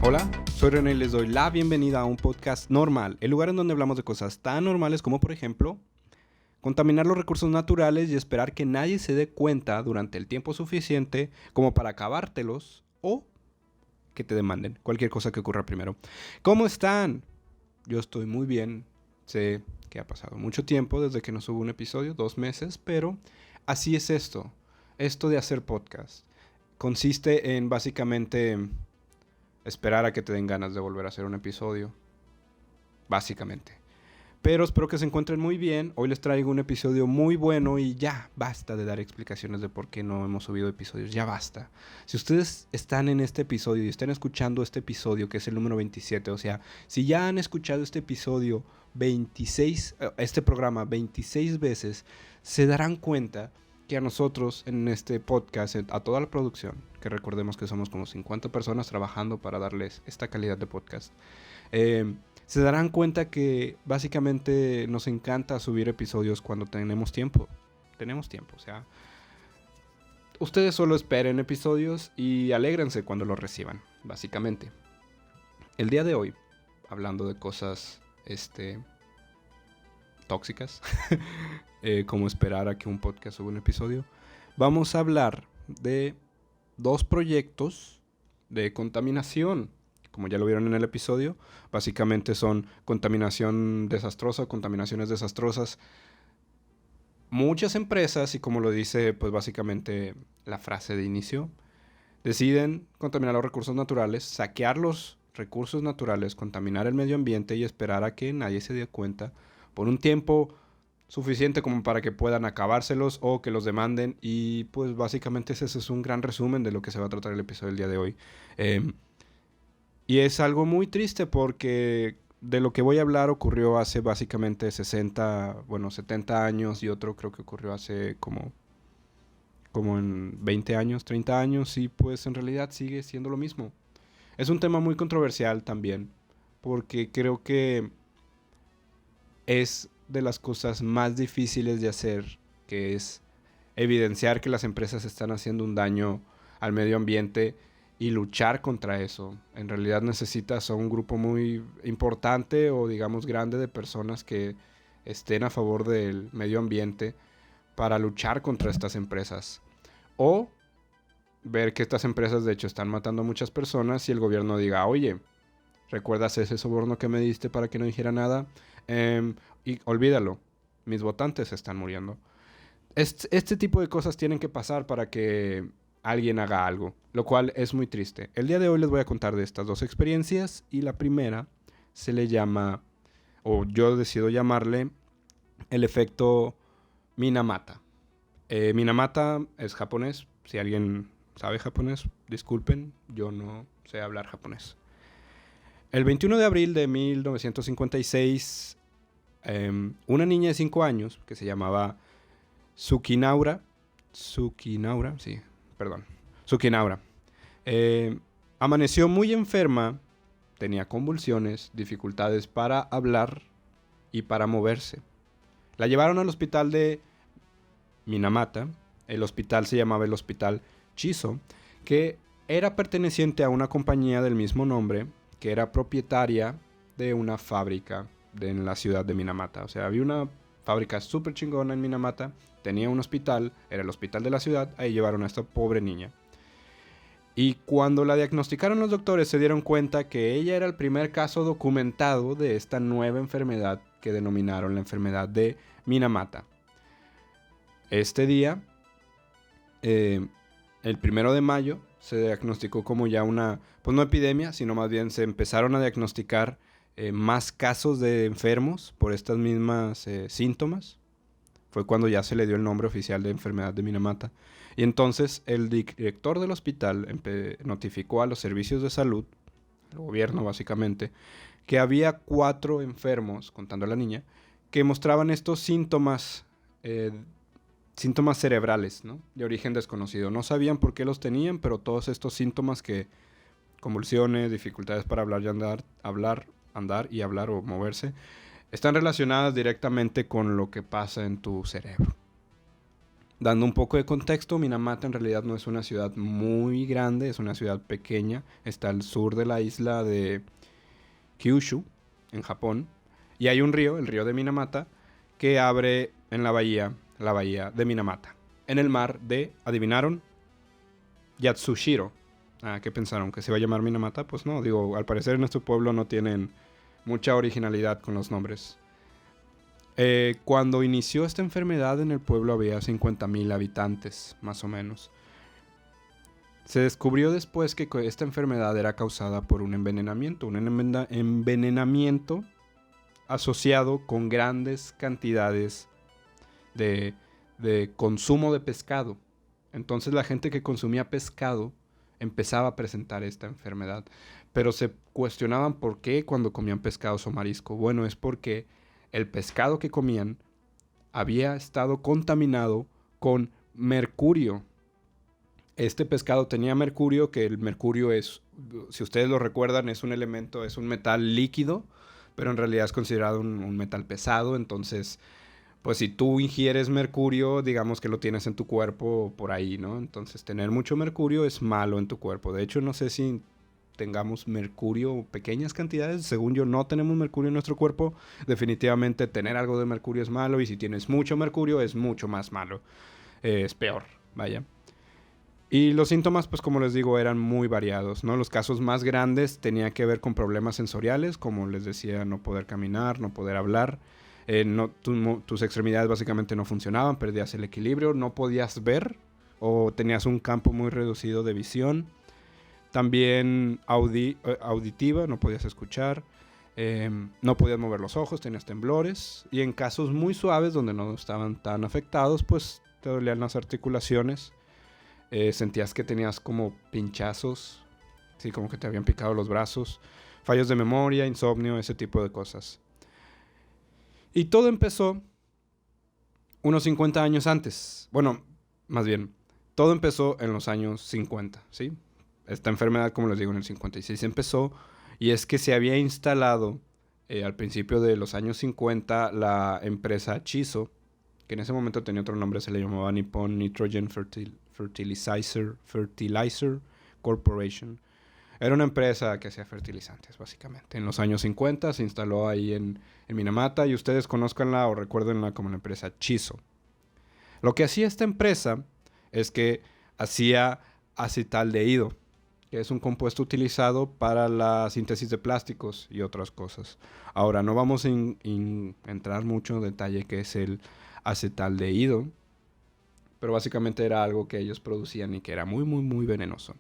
Hola, soy René y les doy la bienvenida a un podcast normal, el lugar en donde hablamos de cosas tan normales como, por ejemplo, contaminar los recursos naturales y esperar que nadie se dé cuenta durante el tiempo suficiente como para acabártelos o que te demanden, cualquier cosa que ocurra primero. ¿Cómo están? Yo estoy muy bien. Sé que ha pasado mucho tiempo desde que no subo un episodio, 2 meses, pero así es esto. Esto de hacer podcast consiste en básicamente esperar a que te den ganas de volver a hacer un episodio. Básicamente. Pero espero que se encuentren muy bien. Hoy les traigo un episodio muy bueno y ya basta de dar explicaciones de por qué no hemos subido episodios. Ya basta. Si ustedes están en este episodio y están escuchando este episodio, que es el número 27, o sea, si ya han escuchado este episodio 26, este programa 26 veces, se darán cuenta que a nosotros en este podcast, a toda la producción, que recordemos que somos como 50 personas trabajando para darles esta calidad de podcast, se darán cuenta que básicamente nos encanta subir episodios cuando tenemos tiempo. Tenemos tiempo, o sea, ustedes solo esperen episodios y alégrense cuando los reciban, básicamente. El día de hoy, hablando de cosas, tóxicas, como esperar a que un podcast suba un episodio, vamos a hablar de 2 proyectos de contaminación. Como ya lo vieron en el episodio, básicamente son contaminación desastrosa, contaminaciones desastrosas. Muchas empresas, y como lo dice pues básicamente la frase de inicio, deciden contaminar los recursos naturales, saquear los recursos naturales, contaminar el medio ambiente y esperar a que nadie se dé cuenta por un tiempo suficiente como para que puedan acabárselos o que los demanden. Y pues básicamente ese es un gran resumen de lo que se va a tratar el episodio del día de hoy. Y es algo muy triste porque de lo que voy a hablar ocurrió hace básicamente 70 años y otro creo que ocurrió hace como en 20 años, 30 años y pues en realidad sigue siendo lo mismo. Es un tema muy controversial también porque creo que es de las cosas más difíciles de hacer, que es evidenciar que las empresas están haciendo un daño al medio ambiente y luchar contra eso. En realidad necesitas a un grupo muy importante o digamos grande de personas que estén a favor del medio ambiente para luchar contra estas empresas. O ver que estas empresas de hecho están matando a muchas personas y el gobierno diga, oye, ¿recuerdas ese soborno que me diste para que no dijera nada? Y olvídalo, mis votantes están muriendo. Este tipo de cosas tienen que pasar para que alguien haga algo, lo cual es muy triste. El día de hoy les voy a contar de estas 2 experiencias y la primera se le llama, o yo decido llamarle, el efecto Minamata. Minamata es japonés. Si alguien sabe japonés, disculpen, yo no sé hablar japonés. El 21 de abril de 1956, una niña de 5 años que se llamaba Tsukinaura, amaneció muy enferma, tenía convulsiones, dificultades para hablar y para moverse. La llevaron al hospital de Minamata. El hospital se llamaba el Hospital Chiso, que era perteneciente a una compañía del mismo nombre, que era propietaria de una fábrica en la ciudad de Minamata. O sea, había una fábrica súper chingona en Minamata, tenía un hospital, era el hospital de la ciudad, ahí llevaron a esta pobre niña. Y cuando la diagnosticaron los doctores se dieron cuenta que ella era el primer caso documentado de esta nueva enfermedad que denominaron la enfermedad de Minamata. Este día, el 1 de mayo, se diagnosticó como ya una, pues no epidemia, sino más bien se empezaron a diagnosticar más casos de enfermos por estas mismas síntomas. Fue cuando ya se le dio el nombre oficial de enfermedad de Minamata. Y entonces el director del hospital notificó a los servicios de salud, al gobierno básicamente, que había 4 enfermos, contando a la niña, que mostraban estos síntomas cerebrales, ¿no? De origen desconocido. No sabían por qué los tenían, pero todos estos síntomas que convulsiones, dificultades para hablar y andar y hablar o moverse, están relacionadas directamente con lo que pasa en tu cerebro. Dando un poco de contexto, Minamata en realidad no es una ciudad muy grande, es una ciudad pequeña. Está al sur de la isla de Kyushu, en Japón. Y hay un río, el río de Minamata, que abre en la bahía de Minamata. En el mar de, ¿adivinaron? Yatsushiro. ¿Qué pensaron? ¿Que se iba a llamar Minamata? Pues no, digo, al parecer en nuestro pueblo no tienen mucha originalidad con los nombres. Cuando inició esta enfermedad en el pueblo había 50,000 habitantes, más o menos. Se descubrió después que esta enfermedad era causada por un envenenamiento asociado con grandes cantidades de consumo de pescado. Entonces la gente que consumía pescado empezaba a presentar esta enfermedad. Pero se cuestionaban por qué cuando comían pescados o marisco. Bueno, es porque el pescado que comían había estado contaminado con mercurio. Este pescado tenía mercurio, que el mercurio es, si ustedes lo recuerdan, es un elemento, es un metal líquido, pero en realidad es considerado un metal pesado. Entonces, pues si tú ingieres mercurio, digamos que lo tienes en tu cuerpo por ahí, ¿no? Entonces, tener mucho mercurio es malo en tu cuerpo. De hecho, no sé si tengamos mercurio, pequeñas cantidades. Según yo, no tenemos mercurio en nuestro cuerpo. Definitivamente tener algo de mercurio es malo, y si tienes mucho mercurio es mucho más malo. Es peor, vaya. Y los síntomas, pues como les digo, eran muy variados, ¿no? Los casos más grandes tenían que ver con problemas sensoriales, como les decía, no poder caminar, no poder hablar. Tus extremidades básicamente no funcionaban, perdías el equilibrio, no podías ver o tenías un campo muy reducido de visión. También auditiva, no podías escuchar, no podías mover los ojos, tenías temblores. Y en casos muy suaves, donde no estaban tan afectados, pues te dolían las articulaciones. Sentías que tenías como pinchazos, sí, como que te habían picado los brazos, fallos de memoria, insomnio, ese tipo de cosas. Y todo empezó unos 50 años antes. Bueno, más bien, todo empezó en los años 50, ¿sí? Esta enfermedad, como les digo, en el 56 empezó, y es que se había instalado al principio de los años 50 la empresa Chiso, que en ese momento tenía otro nombre, se le llamaba Nippon Nitrogen Fertilizer Corporation. Era una empresa que hacía fertilizantes, básicamente. En los años 50 se instaló ahí en Minamata, y ustedes conózcanla o recuérdenla como la empresa Chiso. Lo que hacía esta empresa es que hacía acetaldehído, que es un compuesto utilizado para la síntesis de plásticos y otras cosas. Ahora, no vamos a entrar mucho en detalle qué es el acetaldehído, pero básicamente era algo que ellos producían y que era muy, muy, muy venenoso.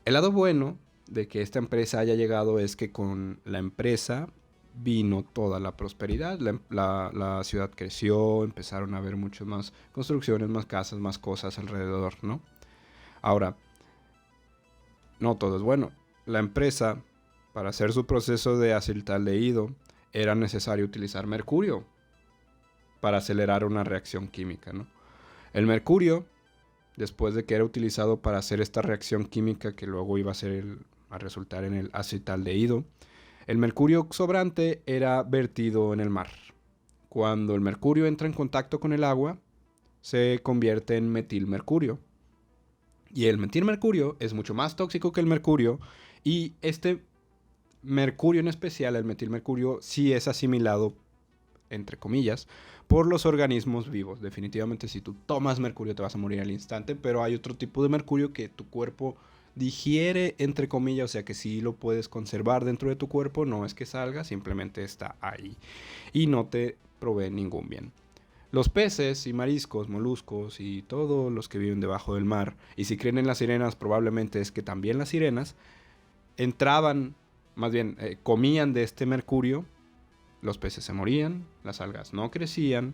El lado bueno de que esta empresa haya llegado es que con la empresa vino toda la prosperidad. La ciudad creció, empezaron a haber muchas más construcciones, más casas, más cosas alrededor, ¿no? Ahora, no todo es bueno. La empresa, para hacer su proceso de acetaldehído, era necesario utilizar mercurio para acelerar una reacción química, ¿no? El mercurio, después de que era utilizado para hacer esta reacción química que luego iba a resultar en el acetaldehído, el mercurio sobrante era vertido en el mar. Cuando el mercurio entra en contacto con el agua, se convierte en metilmercurio. Y el metilmercurio es mucho más tóxico que el mercurio, y este mercurio en especial, el metilmercurio, sí es asimilado, entre comillas, por los organismos vivos. Definitivamente, si tú tomas mercurio te vas a morir al instante, pero hay otro tipo de mercurio que tu cuerpo digiere, entre comillas, o sea que sí lo puedes conservar dentro de tu cuerpo, no es que salga, simplemente está ahí y no te provee ningún bien. Los peces y mariscos, moluscos y todos los que viven debajo del mar, y si creen en las sirenas, probablemente es que también las sirenas entraban, más bien comían de este mercurio. Los peces se morían, las algas no crecían,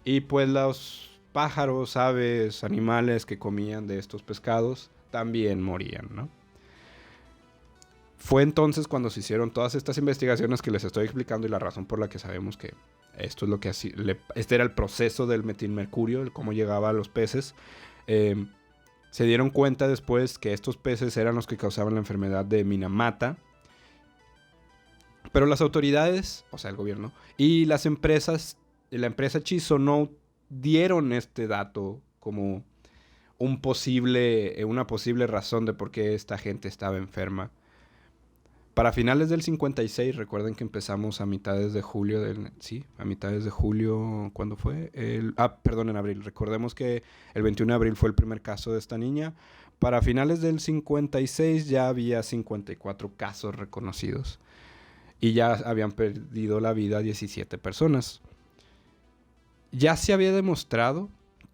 y pues los pájaros, aves, animales que comían de estos pescados también morían, ¿no? Fue entonces cuando se hicieron todas estas investigaciones que les estoy explicando, y la razón por la que sabemos que esto es lo que este era el proceso del metilmercurio, el cómo llegaba a los peces. Se dieron cuenta después que estos peces eran los que causaban la enfermedad de Minamata. Pero las autoridades, o sea, el gobierno, y las empresas, la empresa Chiso no dieron este dato como una posible razón de por qué esta gente estaba enferma. Para finales del 56, recuerden que empezamos a mitades de julio a mitades de julio, ¿cuándo fue? Perdón, en abril. Recordemos que el 21 de abril fue el primer caso de esta niña. Para finales del 56 ya había 54 casos reconocidos y ya habían perdido la vida 17 personas. Ya se había demostrado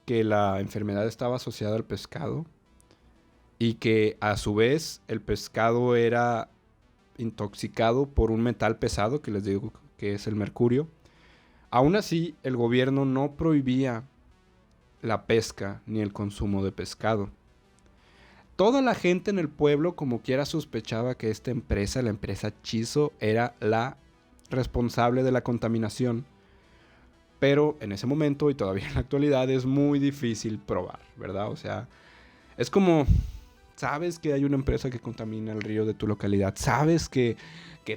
que la enfermedad estaba asociada al pescado y que a su vez el pescado era intoxicado por un metal pesado que les digo que es el mercurio. Aún así, el gobierno no prohibía la pesca ni el consumo de pescado. Toda la gente en el pueblo como quiera sospechaba que esta empresa, la empresa Chiso, era la responsable de la contaminación. Pero en ese momento y todavía en la actualidad es muy difícil probar, ¿verdad? O sea, es como, sabes que hay una empresa que contamina el río de tu localidad, sabes que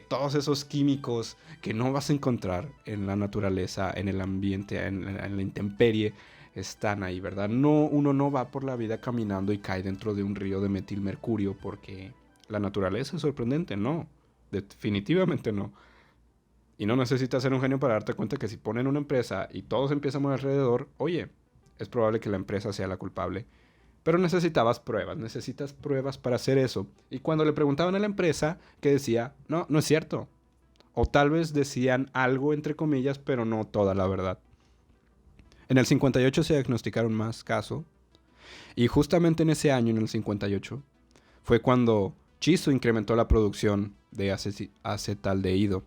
todos esos químicos que no vas a encontrar en la naturaleza, en el ambiente, en la intemperie, están ahí, ¿verdad? Uno no va por la vida caminando y cae dentro de un río de metilmercurio porque la naturaleza es sorprendente, no, definitivamente no. Y no necesitas ser un genio para darte cuenta que si ponen una empresa y todos empiezan a mover alrededor, oye, es probable que la empresa sea la culpable. Pero necesitas pruebas para hacer eso. Y cuando le preguntaban a la empresa, que decía, no, no es cierto. O tal vez decían algo entre comillas, pero no toda la verdad. En el 58 se diagnosticaron más casos. Y justamente en ese año, en el 58, fue cuando Chiso incrementó la producción de acetaldehído.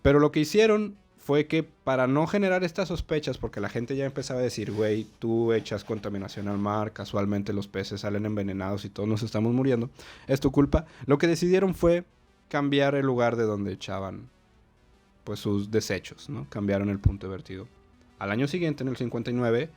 Pero lo que hicieron fue que para no generar estas sospechas, porque la gente ya empezaba a decir, güey, tú echas contaminación al mar, casualmente los peces salen envenenados y todos nos estamos muriendo, es tu culpa. Lo que decidieron fue cambiar el lugar de donde echaban pues sus desechos, ¿no? Cambiaron el punto de vertido. Al año siguiente, en el 59,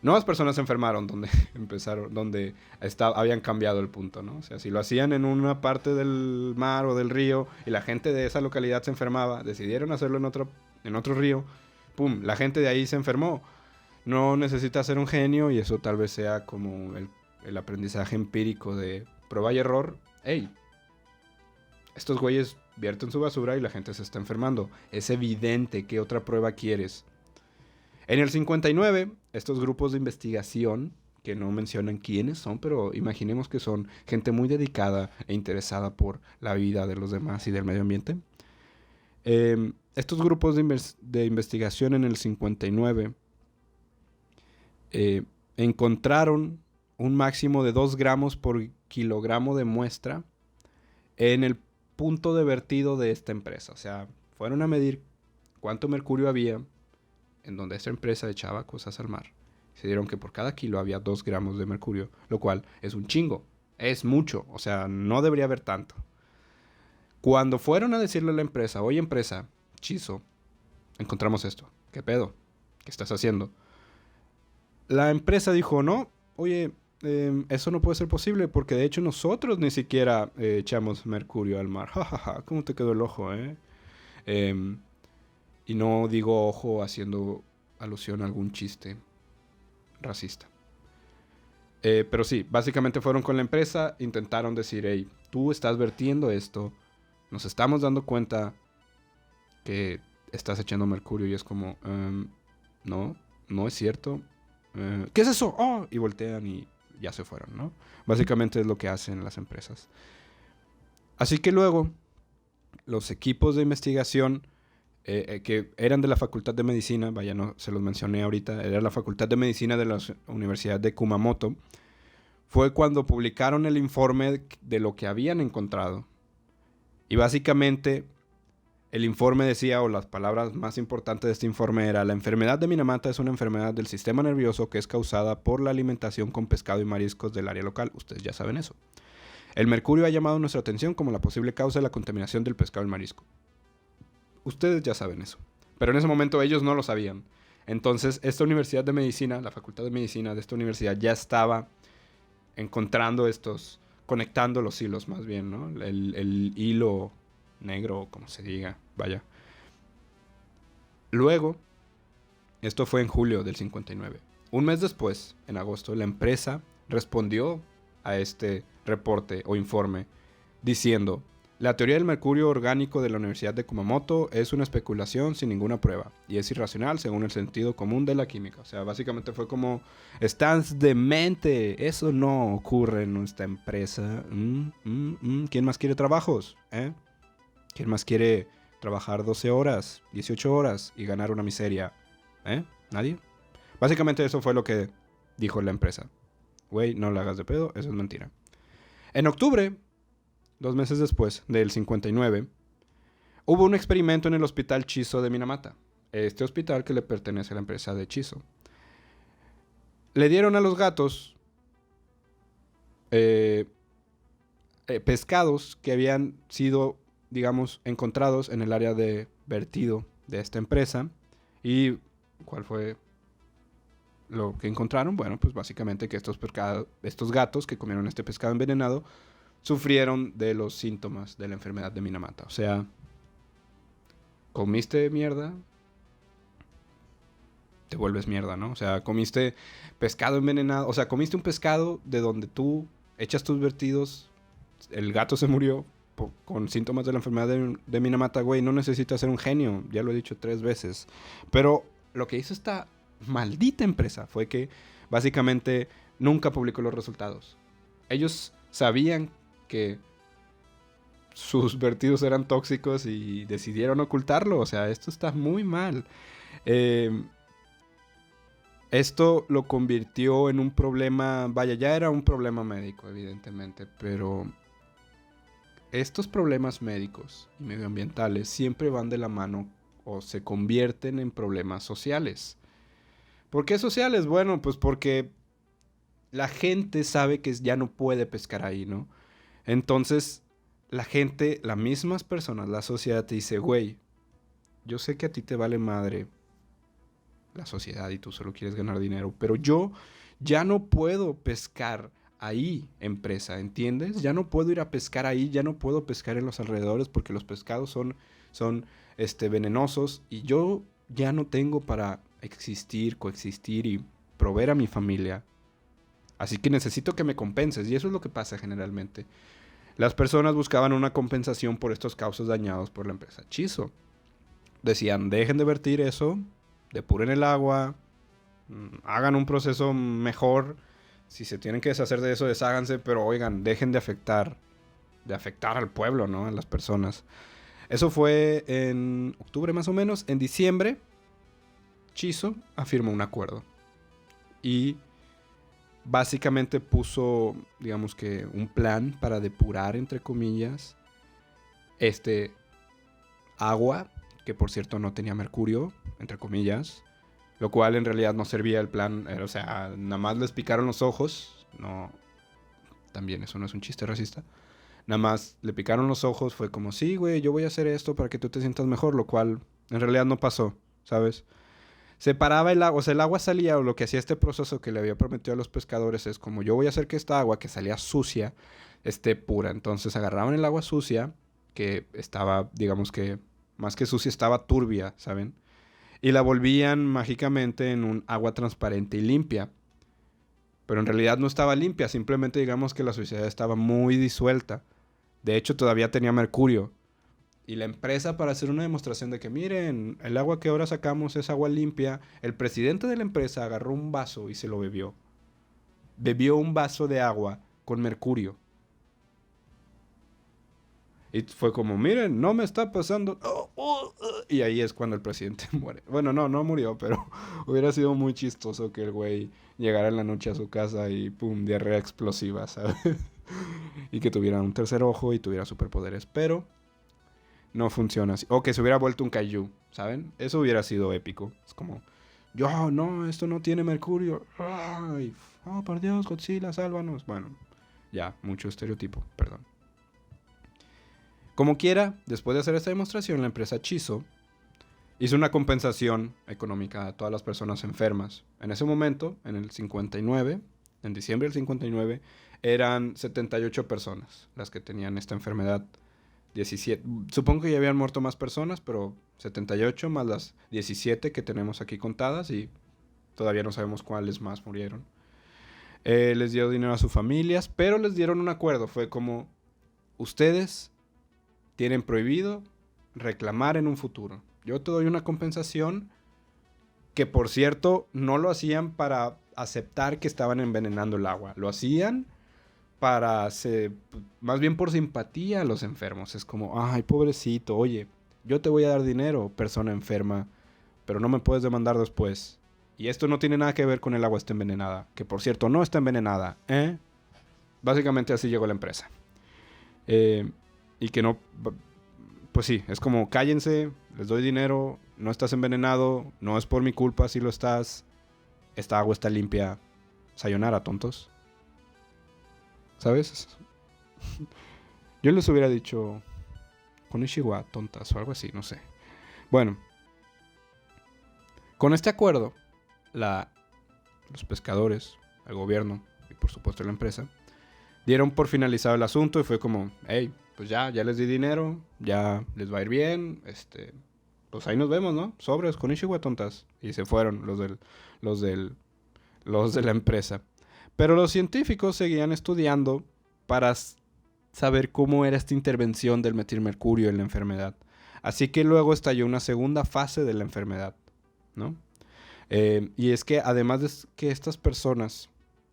nuevas personas se enfermaron donde habían cambiado el punto, ¿no? O sea, si lo hacían en una parte del mar o del río y la gente de esa localidad se enfermaba, decidieron hacerlo en otro río, ¡pum! La gente de ahí se enfermó. No necesita ser un genio y eso tal vez sea como el aprendizaje empírico de prueba y error. ¡Ey! Estos güeyes vierten su basura y la gente se está enfermando. Es evidente. ¿Qué otra prueba quieres? En el 59, estos grupos de investigación, que no mencionan quiénes son, pero imaginemos que son gente muy dedicada e interesada por la vida de los demás y del medio ambiente. Estos grupos de investigación en el 59 encontraron un máximo de 2 gramos por kilogramo de muestra en el punto de vertido de esta empresa. O sea, fueron a medir cuánto mercurio había en donde esta empresa echaba cosas al mar. Se dieron que por cada kilo había 2 gramos de mercurio, lo cual es un chingo, es mucho, o sea, no debería haber tanto. Cuando fueron a decirle a la empresa, oye empresa, Chiso, encontramos esto, ¿qué pedo? ¿Qué estás haciendo? La empresa dijo, no, oye, eso no puede ser posible porque de hecho nosotros ni siquiera echamos mercurio al mar. Jajaja, ¿cómo te quedó el ojo, eh? Y no digo ojo haciendo alusión a algún chiste racista. Pero sí, básicamente fueron con la empresa, intentaron decir, hey, tú estás vertiendo esto, nos estamos dando cuenta que estás echando mercurio y es como, no, no es cierto. ¿Qué es eso? Oh, y voltean y ya se fueron, ¿no? Básicamente es lo que hacen las empresas. Así que luego, los equipos de investigación que eran de la Facultad de Medicina, vaya, no se los mencioné ahorita, era la Facultad de Medicina de la Universidad de Kumamoto, fue cuando publicaron el informe de lo que habían encontrado. Y básicamente el informe decía, o las palabras más importantes de este informe era, la enfermedad de Minamata es una enfermedad del sistema nervioso que es causada por la alimentación con pescado y mariscos del área local. Ustedes ya saben eso. El mercurio ha llamado nuestra atención como la posible causa de la contaminación del pescado y el marisco. Ustedes ya saben eso. Pero en ese momento ellos no lo sabían. Entonces, esta universidad de medicina, la facultad de medicina de esta universidad, ya estaba encontrando conectando los hilos más bien, ¿no? El hilo negro, como se diga, vaya. Luego, esto fue en julio del 59. Un mes después, en agosto, la empresa respondió a este reporte o informe diciendo: la teoría del mercurio orgánico de la Universidad de Kumamoto es una especulación sin ninguna prueba y es irracional según el sentido común de la química. O sea, básicamente fue como: estás demente, eso no ocurre en nuestra empresa. ¿Quién más quiere trabajos? ¿Quién más quiere trabajar 12 horas, 18 horas y ganar una miseria? ¿Nadie? Básicamente eso fue lo que dijo la empresa. Güey, no la hagas de pedo, eso es mentira. En octubre, 2 meses después del 59, hubo un experimento en el hospital Chiso de Minamata. Este hospital que le pertenece a la empresa de Chiso. Le dieron a los gatos pescados que habían sido, digamos, encontrados en el área de vertido de esta empresa. ¿Y cuál fue lo que encontraron? Bueno, pues básicamente que estos gatos que comieron este pescado envenenado sufrieron de los síntomas de la enfermedad de Minamata. O sea, comiste mierda, te vuelves mierda, ¿no? O sea, comiste pescado envenenado. O sea, comiste un pescado de donde tú echas tus vertidos, el gato se murió con síntomas de la enfermedad de Minamata, güey. No necesitas ser un genio, ya lo he dicho 3 veces. Pero lo que hizo esta maldita empresa fue que básicamente nunca publicó los resultados. Ellos sabían que sus vertidos eran tóxicos y decidieron ocultarlo. O sea, esto está muy mal. Esto lo convirtió en un problema, vaya, ya era un problema médico, evidentemente, pero estos problemas médicos y medioambientales siempre van de la mano o se convierten en problemas sociales. ¿Por qué sociales? Bueno, pues porque la gente sabe que ya no puede pescar ahí, ¿no? Entonces, la gente, las mismas personas, la sociedad te dice: güey, yo sé que a ti te vale madre la sociedad y tú solo quieres ganar dinero, pero yo ya no puedo pescar ahí, empresa, ¿entiendes? Ya no puedo ir a pescar ahí, ya no puedo pescar en los alrededores porque los pescados son venenosos y yo ya no tengo para existir, coexistir y proveer a mi familia. Así que necesito que me compenses, y eso es lo que pasa generalmente. Las personas buscaban una compensación por estos causos dañados por la empresa Chiso. Decían: dejen de vertir eso, depuren el agua, hagan un proceso mejor. Si se tienen que deshacer de eso, desháganse, pero oigan, dejen de afectar al pueblo, ¿no? A las personas. Eso fue en octubre más o menos. En diciembre, Chiso afirmó un acuerdo. Y básicamente puso, digamos que, un plan para depurar, entre comillas, agua, que por cierto no tenía mercurio, entre comillas, lo cual en realidad no servía el plan. O sea, nada más les picaron los ojos. No, también eso no es un chiste racista. Nada más le picaron los ojos, fue como: sí, güey, yo voy a hacer esto para que tú te sientas mejor, lo cual en realidad no pasó, ¿sabes? Separaba el agua, o sea, el agua salía, o lo que hacía este proceso que le había prometido a los pescadores es como: yo voy a hacer que esta agua que salía sucia esté pura. Entonces agarraban el agua sucia, que estaba, digamos que, más que sucia, estaba turbia, ¿saben? Y la volvían mágicamente en un agua transparente y limpia. Pero en realidad no estaba limpia, simplemente digamos que la suciedad estaba muy disuelta. De hecho, todavía tenía mercurio. Y la empresa, para hacer una demostración de que, miren, el agua que ahora sacamos es agua limpia, el presidente de la empresa agarró un vaso y se lo bebió. Bebió un vaso de agua con mercurio. Y fue como: miren, no me está pasando. Y ahí es cuando el presidente muere. Bueno, no murió, pero hubiera sido muy chistoso que el güey llegara en la noche a su casa y pum, diarrea explosiva, ¿sabes? Y que tuviera un tercer ojo y tuviera superpoderes. Pero no funciona así. O que se hubiera vuelto un kaiju, ¿saben? Eso hubiera sido épico. Es como: yo, no, esto no tiene mercurio. Ay, oh, por Dios, Godzilla, sálvanos. Bueno, ya, mucho estereotipo, perdón. Como quiera, después de hacer esta demostración, la empresa Chiso hizo una compensación económica a todas las personas enfermas. En ese momento, en el 59, en diciembre del 59, eran 78 personas las que tenían esta enfermedad 17. Supongo que ya habían muerto más personas, pero 78 más las 17 que tenemos aquí contadas y todavía no sabemos cuáles más murieron. Les dio dinero a sus familias, pero les dieron un acuerdo. Fue como, ustedes tienen prohibido reclamar en un futuro. Yo te doy una compensación que, por cierto, no lo hacían para aceptar que estaban envenenando el agua. Lo hacían más bien por simpatía a los enfermos. Es como, ay, pobrecito, oye, yo te voy a dar dinero, persona enferma, pero no me puedes demandar después. Y esto no tiene nada que ver con el agua está envenenada, que por cierto no está envenenada, ¿eh? Básicamente así llegó la empresa. Y que no, pues sí, es como cállense, les doy dinero, no estás envenenado, no es por mi culpa si lo estás, esta agua está limpia, sayonara, tontos. ¿Sabes? Yo les hubiera dicho Konnichiwa, tontas o algo así, no sé. Bueno, con este acuerdo, los pescadores, el gobierno y por supuesto la empresa dieron por finalizado el asunto y fue como, hey, pues ya les di dinero, ya les va a ir bien, pues ahí nos vemos, ¿no? Sobres, Konnichiwa, tontas. Y se fueron los de la empresa. Pero los científicos seguían estudiando para saber cómo era esta intervención del metilmercurio en la enfermedad. Así que luego estalló una segunda fase de la enfermedad, ¿no? Y es que además de que estas personas,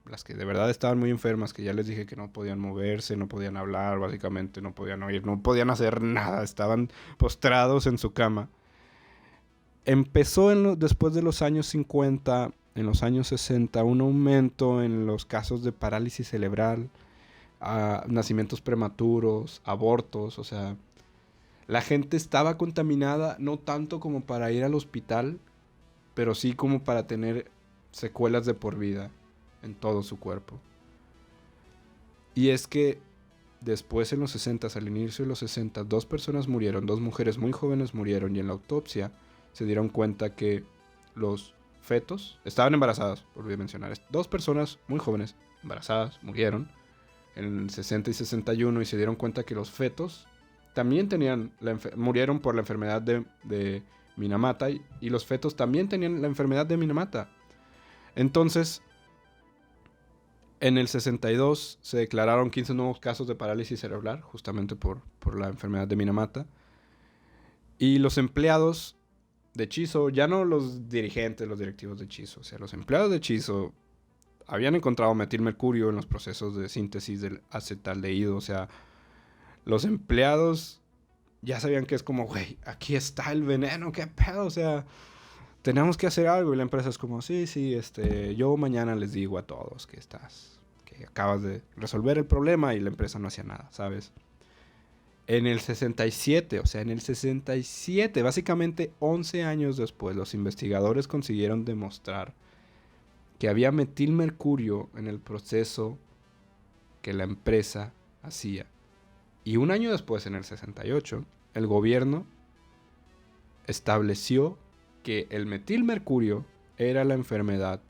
las que de verdad estaban muy enfermas, que ya les dije que no podían moverse, no podían hablar, básicamente no podían oír, no podían hacer nada, estaban postrados en su cama. Empezó después de los años 50, en los años 60, un aumento en los casos de parálisis cerebral, nacimientos prematuros, abortos, o sea, la gente estaba contaminada no tanto como para ir al hospital, pero sí como para tener secuelas de por vida en todo su cuerpo. Y es que después en los 60, al inicio de los 60, 2 personas murieron, 2 mujeres muy jóvenes murieron y en la autopsia se dieron cuenta que los fetos estaban embarazadas, olvidé mencionar. 2 personas muy jóvenes embarazadas murieron en el 60 y 61 y se dieron cuenta que los fetos también murieron por la enfermedad de Minamata y los fetos también tenían la enfermedad de Minamata. Entonces, en el 62 se declararon 15 nuevos casos de parálisis cerebral, justamente por la enfermedad de Minamata. Y los empleados de Chiso, ya no los dirigentes, los directivos de Chiso, o sea, los empleados de Chiso habían encontrado metilmercurio en los procesos de síntesis del acetaldehído, o sea, los empleados ya sabían que es como, güey, aquí está el veneno, qué pedo, o sea, tenemos que hacer algo. Y la empresa es como, sí, yo mañana les digo a todos que acabas de resolver el problema, y la empresa no hacía nada, ¿sabes? En el 67, básicamente 11 años después, los investigadores consiguieron demostrar que había metilmercurio en el proceso que la empresa hacía. Y un año después, en el 68, el gobierno estableció que el metilmercurio era la enfermedad,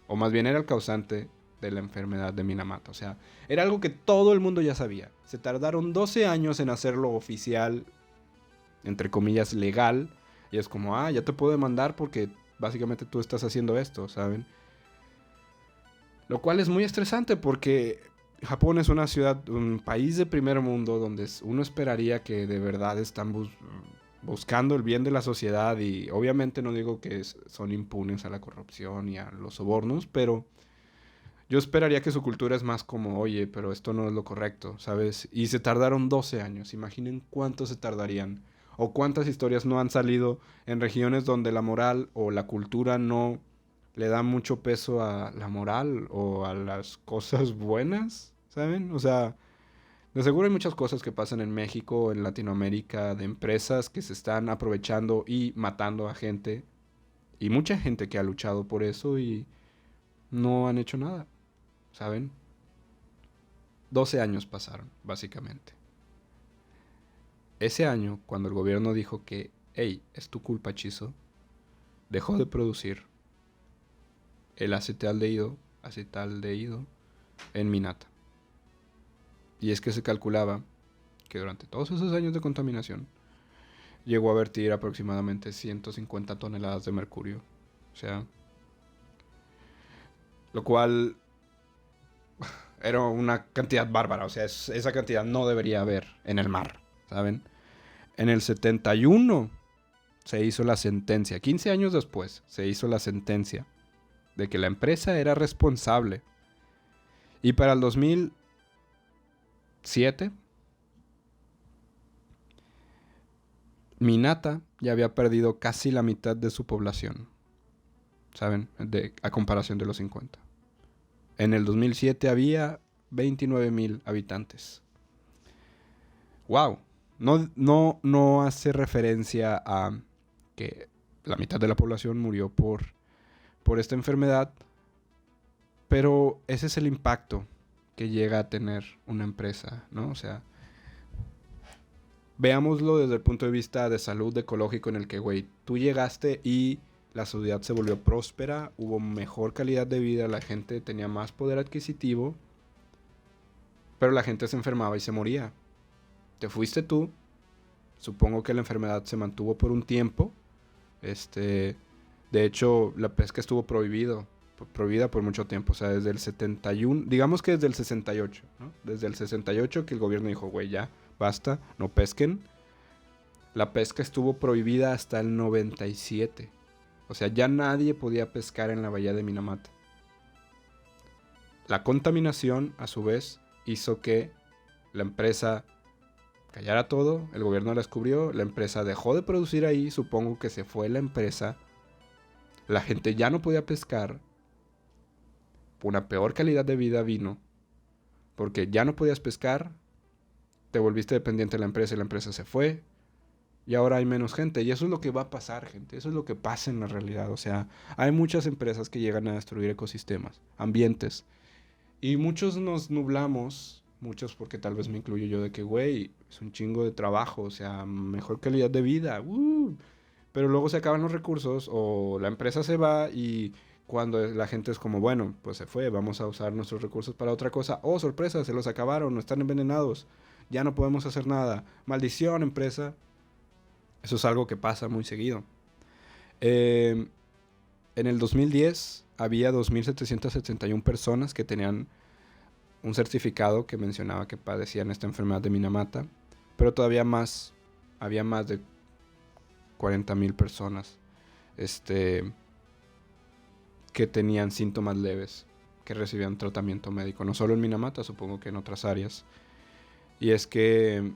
o más bien era el causante de la enfermedad de Minamata. O sea, era algo que todo el mundo ya sabía. Se tardaron 12 años en hacerlo oficial, entre comillas, legal. Y es como, ya te puedo demandar porque básicamente tú estás haciendo esto, ¿saben? Lo cual es muy estresante porque Japón es una ciudad, un país de primer mundo donde uno esperaría que de verdad están buscando el bien de la sociedad, y obviamente no digo que son impunes a la corrupción y a los sobornos, pero yo esperaría que su cultura es más como, oye, pero esto no es lo correcto, ¿sabes? Y se tardaron 12 años, imaginen cuánto se tardarían, o cuántas historias no han salido en regiones donde la moral o la cultura no le da mucho peso a la moral o a las cosas buenas, ¿saben? O sea, de seguro hay muchas cosas que pasan en México, en Latinoamérica, de empresas que se están aprovechando y matando a gente. Y mucha gente que ha luchado por eso y no han hecho nada, ¿saben? 12 años pasaron, básicamente. Ese año, cuando el gobierno dijo que, hey, es tu culpa, Chiso, dejó de producir el acetaldehído en Minata. Y es que se calculaba que durante todos esos años de contaminación llegó a vertir aproximadamente 150 toneladas de mercurio. O sea, lo cual era una cantidad bárbara. O sea, esa cantidad no debería haber en el mar, ¿saben? En el 71 se hizo la sentencia. 15 años después se hizo la sentencia de que la empresa era responsable. Y para el 2007, Minata ya había perdido casi la mitad de su población, ¿saben? A comparación de los 50. En el 2007 había 29,000 habitantes. ¡Wow! No hace referencia a que la mitad de la población murió por esta enfermedad, pero ese es el impacto que llega a tener una empresa, ¿no? O sea, veámoslo desde el punto de vista de salud ecológico en el que, güey, tú llegaste y la sociedad se volvió próspera, hubo mejor calidad de vida, la gente tenía más poder adquisitivo, pero la gente se enfermaba y se moría. Te fuiste tú, supongo que la enfermedad se mantuvo por un tiempo. De hecho, la pesca estuvo prohibida por mucho tiempo, o sea, desde el 71, digamos que desde el 68, ¿no? Desde el 68 que el gobierno dijo, güey, ya, basta, no pesquen. La pesca estuvo prohibida hasta el 97. O sea, ya nadie podía pescar en la bahía de Minamata. La contaminación, a su vez, hizo que la empresa callara todo, el gobierno la descubrió, la empresa dejó de producir ahí, supongo que se fue la empresa, la gente ya no podía pescar, una peor calidad de vida vino, porque ya no podías pescar, te volviste dependiente de la empresa y la empresa se fue, y ahora hay menos gente, y eso es lo que va a pasar, gente, eso es lo que pasa en la realidad, o sea, hay muchas empresas que llegan a destruir ecosistemas, ambientes, y muchos nos nublamos, muchos porque tal vez me incluyo yo de que, güey, es un chingo de trabajo, o sea, mejor calidad de vida, pero luego se acaban los recursos o la empresa se va y cuando la gente es como, bueno, pues se fue, vamos a usar nuestros recursos para otra cosa, oh, sorpresa, se los acabaron, no están envenenados, ya no podemos hacer nada, maldición, empresa. Eso es algo que pasa muy seguido. Eh, en el 2010 había 2,771 personas que tenían un certificado que mencionaba que padecían esta enfermedad de Minamata, pero todavía más, había más de 40,000 personas que tenían síntomas leves, que recibían tratamiento médico, no solo en Minamata, supongo que en otras áreas. Y es que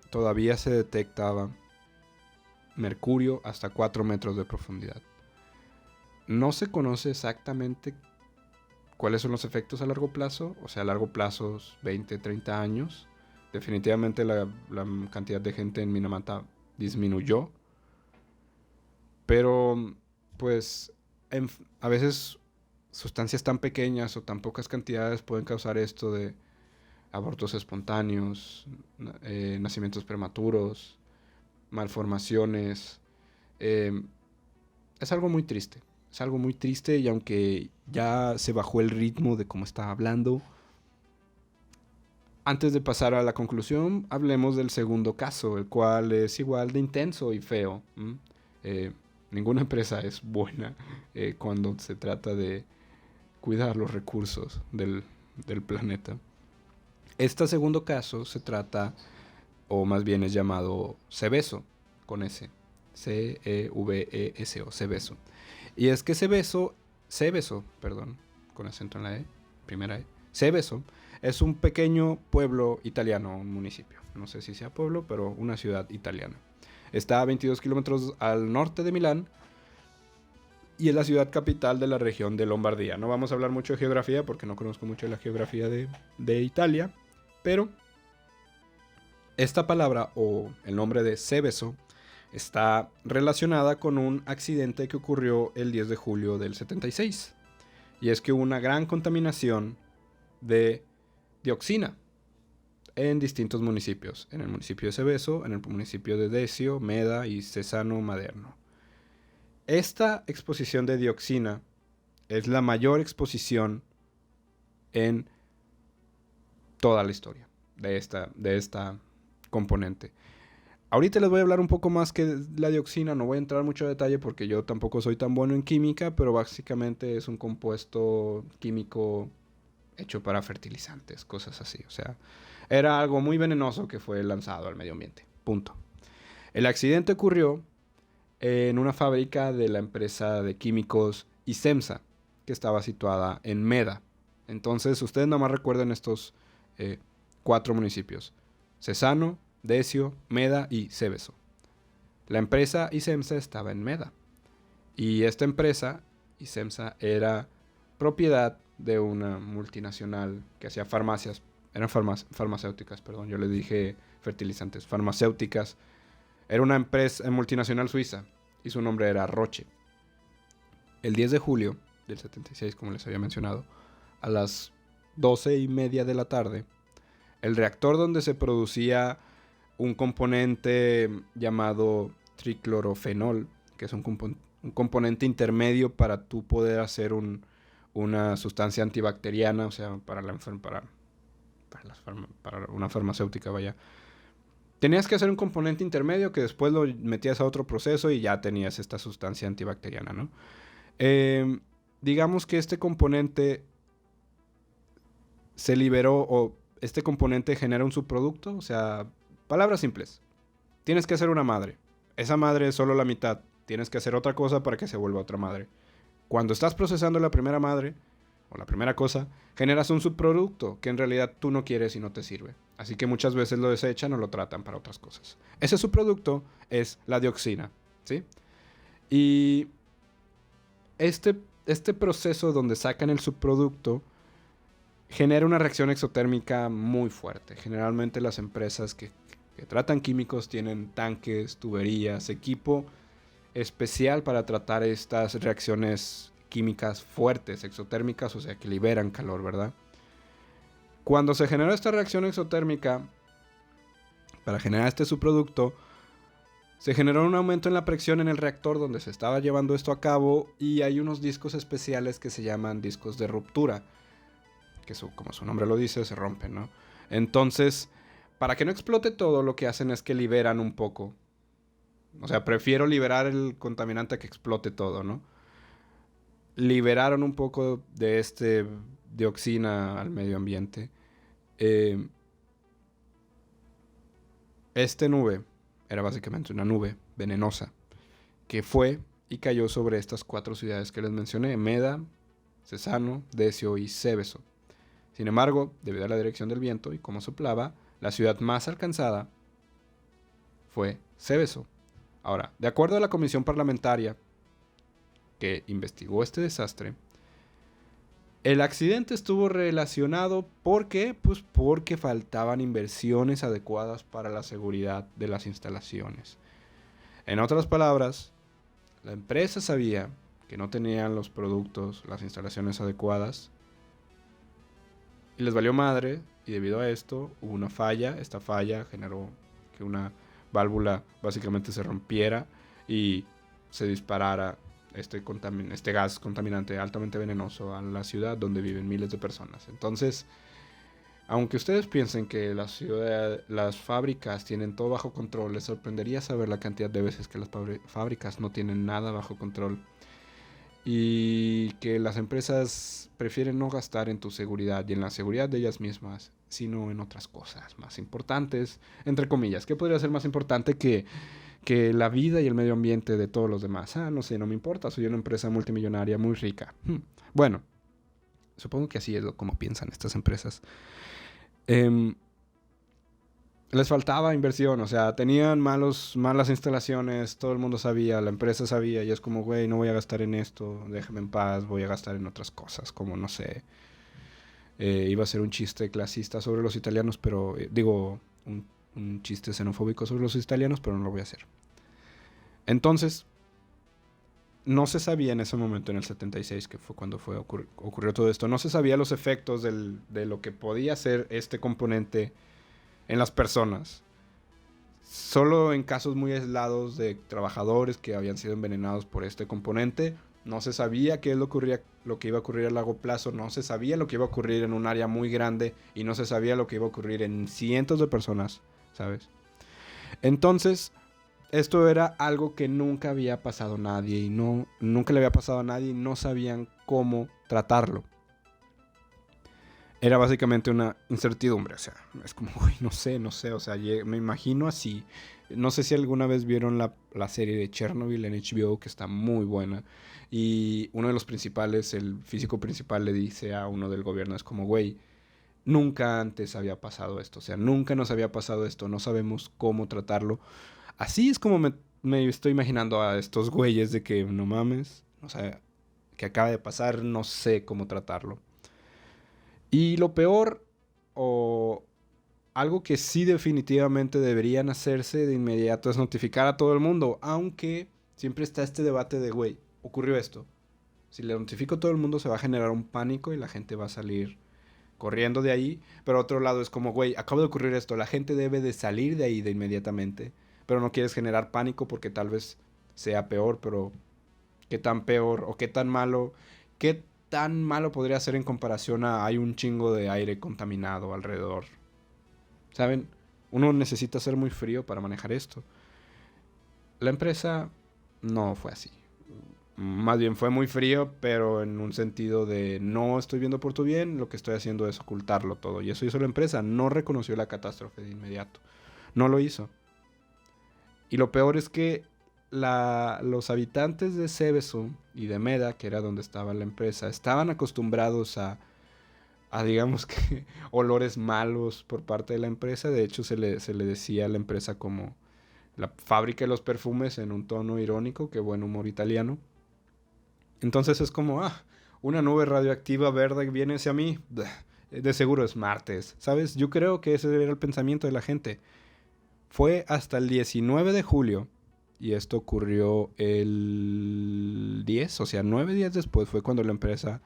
todavía se detectaba mercurio hasta 4 metros de profundidad. No se conoce exactamente cuáles son los efectos a largo plazo, o sea, a largo plazo 20, 30 años. Definitivamente la cantidad de gente en Minamata disminuyó, pero pues a veces sustancias tan pequeñas o tan pocas cantidades pueden causar esto de abortos espontáneos, nacimientos prematuros, malformaciones. Es algo muy triste. Es algo muy triste y aunque ya se bajó el ritmo de cómo estaba hablando, antes de pasar a la conclusión, hablemos del segundo caso, el cual es igual de intenso y feo. Ninguna empresa es buena cuando se trata de cuidar los recursos del planeta. Este segundo caso se trata, o más bien es llamado Seveso, con S. Ceveso, Seveso. Y es que Seveso, perdón, con acento en la E, primera E, Seveso es un pequeño pueblo italiano, un municipio. No sé si sea pueblo, pero una ciudad italiana. Está a 22 kilómetros al norte de Milán y es la ciudad capital de la región de Lombardía. No vamos a hablar mucho de geografía porque no conozco mucho de la geografía de Italia, pero esta palabra o el nombre de Seveso está relacionada con un accidente que ocurrió el 10 de julio del 76. Y es que hubo una gran contaminación de dioxina en distintos municipios. En el municipio de Seveso, en el municipio de Decio, Meda y Cesano Maderno. Esta exposición de dioxina es la mayor exposición en toda la historia de esta componente. Ahorita les voy a hablar un poco más que la dioxina, no voy a entrar mucho a detalle porque yo tampoco soy tan bueno en química, pero básicamente es un compuesto químico hecho para fertilizantes, cosas así. O sea, era algo muy venenoso que fue lanzado al medio ambiente. Punto. El accidente ocurrió en una fábrica de la empresa de químicos ICEMSA, que estaba situada en Meda. Entonces, ustedes nada más recuerden estos 4 municipios: Sesano, Decio, Meda y Seveso. La empresa ICEMSA estaba en Meda. Y esta empresa, ICEMSA, era propiedad de una multinacional que hacía farmacias. Eran farmacéuticas, perdón. Yo les dije fertilizantes. Farmacéuticas. Era una empresa multinacional suiza. Y su nombre era Roche. El 10 de julio del 76, como les había mencionado, a las 12:30 de la tarde, el reactor donde se producía un componente llamado triclorofenol, que es un componente intermedio para tú poder hacer una sustancia antibacteriana, o sea, para una farmacéutica, vaya. Tenías que hacer un componente intermedio que después lo metías a otro proceso y ya tenías esta sustancia antibacteriana, ¿no? Digamos que este componente se liberó, o este componente genera un subproducto, o sea, palabras simples. Tienes que hacer una madre. Esa madre es solo la mitad. Tienes que hacer otra cosa para que se vuelva otra madre. Cuando estás procesando la primera madre, o la primera cosa, generas un subproducto que en realidad tú no quieres y no te sirve. Así que muchas veces lo desechan o lo tratan para otras cosas. Ese subproducto es la dioxina, ¿sí? Y este proceso donde sacan el subproducto genera una reacción exotérmica muy fuerte. Generalmente las empresas que tratan químicos tienen tanques, tuberías, equipo especial para tratar estas reacciones químicas fuertes, exotérmicas, o sea, que liberan calor, ¿verdad? Cuando se generó esta reacción exotérmica, para generar este subproducto, se generó un aumento en la presión en el reactor donde se estaba llevando esto a cabo, y hay unos discos especiales que se llaman discos de ruptura, que como su nombre lo dice, se rompen, ¿no? Entonces, para que no explote todo, lo que hacen es que liberan un poco. O sea, prefiero liberar el contaminante a que explote todo, ¿no? Liberaron un poco de dioxina al medio ambiente. Esta nube era básicamente una nube venenosa que fue y cayó sobre estas 4 ciudades que les mencioné: Meda, Sesano, Decio y Seveso. Sin embargo, debido a la dirección del viento y cómo soplaba, la ciudad más alcanzada fue Seveso. Ahora, de acuerdo a la comisión parlamentaria que investigó este desastre, el accidente estuvo relacionado, ¿por qué? Pues porque faltaban inversiones adecuadas para la seguridad de las instalaciones. En otras palabras, la empresa sabía que no tenían los productos, las instalaciones adecuadas, y les valió madre, y debido a esto hubo una falla. Esta falla generó que una válvula básicamente se rompiera y se disparara este gas contaminante altamente venenoso a la ciudad donde viven miles de personas. Entonces, aunque ustedes piensen que las fábricas tienen todo bajo control, les sorprendería saber la cantidad de veces que las fábricas no tienen nada bajo control, y que las empresas prefieren no gastar en tu seguridad y en la seguridad de ellas mismas, sino en otras cosas más importantes, entre comillas. ¿Qué podría ser más importante que la vida y el medio ambiente de todos los demás? No sé, no me importa, soy una empresa multimillonaria muy rica. Bueno, supongo que así es como piensan estas empresas. Les faltaba inversión, o sea, tenían malas instalaciones, todo el mundo sabía, la empresa sabía, y es como, güey, no voy a gastar en esto, déjame en paz, voy a gastar en otras cosas, como, no sé, iba a ser un chiste clasista sobre los italianos, pero, un chiste xenofóbico sobre los italianos, pero no lo voy a hacer. Entonces, no se sabía en ese momento, en el 76, que fue cuando ocurrió todo esto, no se sabía los efectos de lo que podía ser este componente en las personas. Solo en casos muy aislados de trabajadores que habían sido envenenados por este componente. No se sabía qué es lo que iba a ocurrir a largo plazo. No se sabía lo que iba a ocurrir en un área muy grande. Y no se sabía lo que iba a ocurrir en cientos de personas, ¿sabes? Entonces, esto era algo que nunca había pasado a nadie y nunca le había pasado a nadie y no sabían cómo tratarlo. Era básicamente una incertidumbre, o sea, es como, uy, no sé, o sea, me imagino así. No sé si alguna vez vieron la serie de Chernobyl en HBO, que está muy buena, y uno de los principales, el físico principal, le dice a uno del gobierno, es como, güey, nunca antes había pasado esto, o sea, nunca nos había pasado esto, no sabemos cómo tratarlo. Así es como me estoy imaginando a estos güeyes de que, no mames, o sea, que acaba de pasar, no sé cómo tratarlo. Y lo peor, o algo que sí definitivamente deberían hacerse de inmediato, es notificar a todo el mundo, aunque siempre está este debate de, güey, ocurrió esto. Si le notifico a todo el mundo se va a generar un pánico y la gente va a salir corriendo de ahí. Pero otro lado es como, güey, acaba de ocurrir esto, la gente debe de salir de ahí de inmediatamente. Pero no quieres generar pánico porque tal vez sea peor, pero qué tan peor o qué tan malo podría ser en comparación a hay un chingo de aire contaminado alrededor. ¿Saben? Uno necesita ser muy frío para manejar esto. La empresa no fue así. Más bien fue muy frío, pero en un sentido de no estoy viendo por tu bien, lo que estoy haciendo es ocultarlo todo. Y eso hizo la empresa. No reconoció la catástrofe de inmediato. No lo hizo. Y lo peor es que los habitantes de Seveso y de Meda, que era donde estaba la empresa, estaban acostumbrados a digamos que, olores malos por parte de la empresa. De hecho, se le decía a la empresa como la fábrica de los perfumes en un tono irónico, que buen humor italiano. Entonces es como, una nube radioactiva verde viene hacia mí. De seguro es martes, ¿sabes? Yo creo que ese era el pensamiento de la gente. Fue hasta el 19 de julio, y esto ocurrió el 10, o sea, 9 días después fue cuando la empresa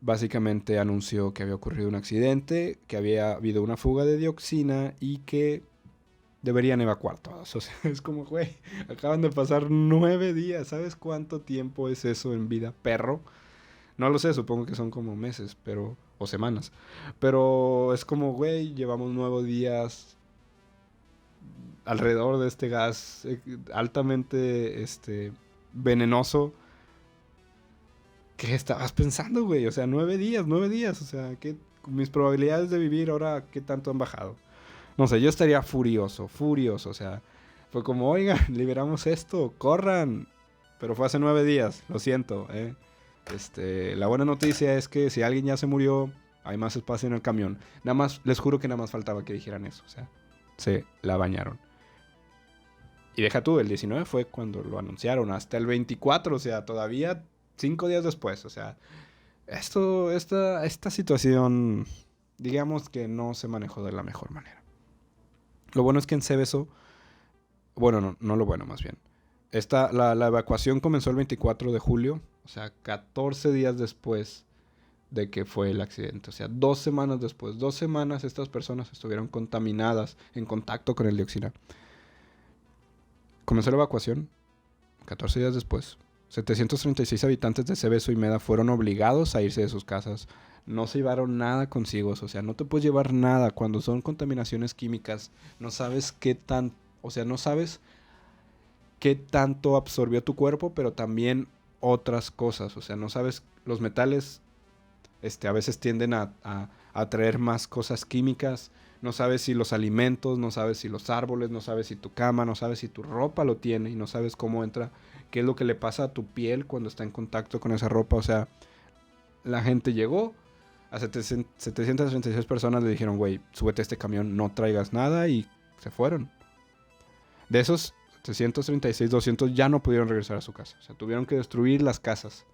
básicamente anunció que había ocurrido un accidente, que había habido una fuga de dioxina y que deberían evacuar todos. O sea, es como, güey, acaban de pasar 9 días. ¿Sabes cuánto tiempo es eso en vida, perro? No lo sé, supongo que son como meses, pero o semanas. Pero es como, güey, llevamos 9 días alrededor de este gas altamente venenoso. ¿Qué estabas pensando, güey? O sea, 9 días. O sea, mis probabilidades de vivir ahora, ¿qué tanto han bajado? No sé, yo estaría furioso. O sea, fue como, oigan, liberamos esto, corran. Pero fue hace 9 días, lo siento, ¿eh? La buena noticia es que si alguien ya se murió, hay más espacio en el camión. Nada más, les juro que nada más faltaba que dijeran eso. O sea, se la bañaron. Y deja tú, el 19 fue cuando lo anunciaron, hasta el 24, o sea, todavía 5 días después. O sea, esta situación, digamos que no se manejó de la mejor manera. Lo bueno es que en Seveso, bueno, no lo bueno más bien. La evacuación comenzó el 24 de julio, o sea, 14 días después de que fue el accidente. O sea, 2 semanas después, 2 semanas estas personas estuvieron contaminadas en contacto con el dioxina. Comenzó la evacuación, 14 días después. 736 habitantes de Seveso y Meda fueron obligados a irse de sus casas. No se llevaron nada consigo, o sea, no te puedes llevar nada cuando son contaminaciones químicas. No sabes no sabes qué tanto absorbió tu cuerpo, pero también otras cosas. O sea, no sabes, los metales a veces tienden a atraer más cosas químicas. No sabes si los alimentos, no sabes si los árboles, no sabes si tu cama, no sabes si tu ropa lo tiene y no sabes cómo entra, qué es lo que le pasa a tu piel cuando está en contacto con esa ropa. O sea, la gente llegó, a 736 personas le dijeron, güey, súbete a este camión, no traigas nada, y se fueron. De esos 736, 200 ya no pudieron regresar a su casa. O sea, tuvieron que destruir las casas.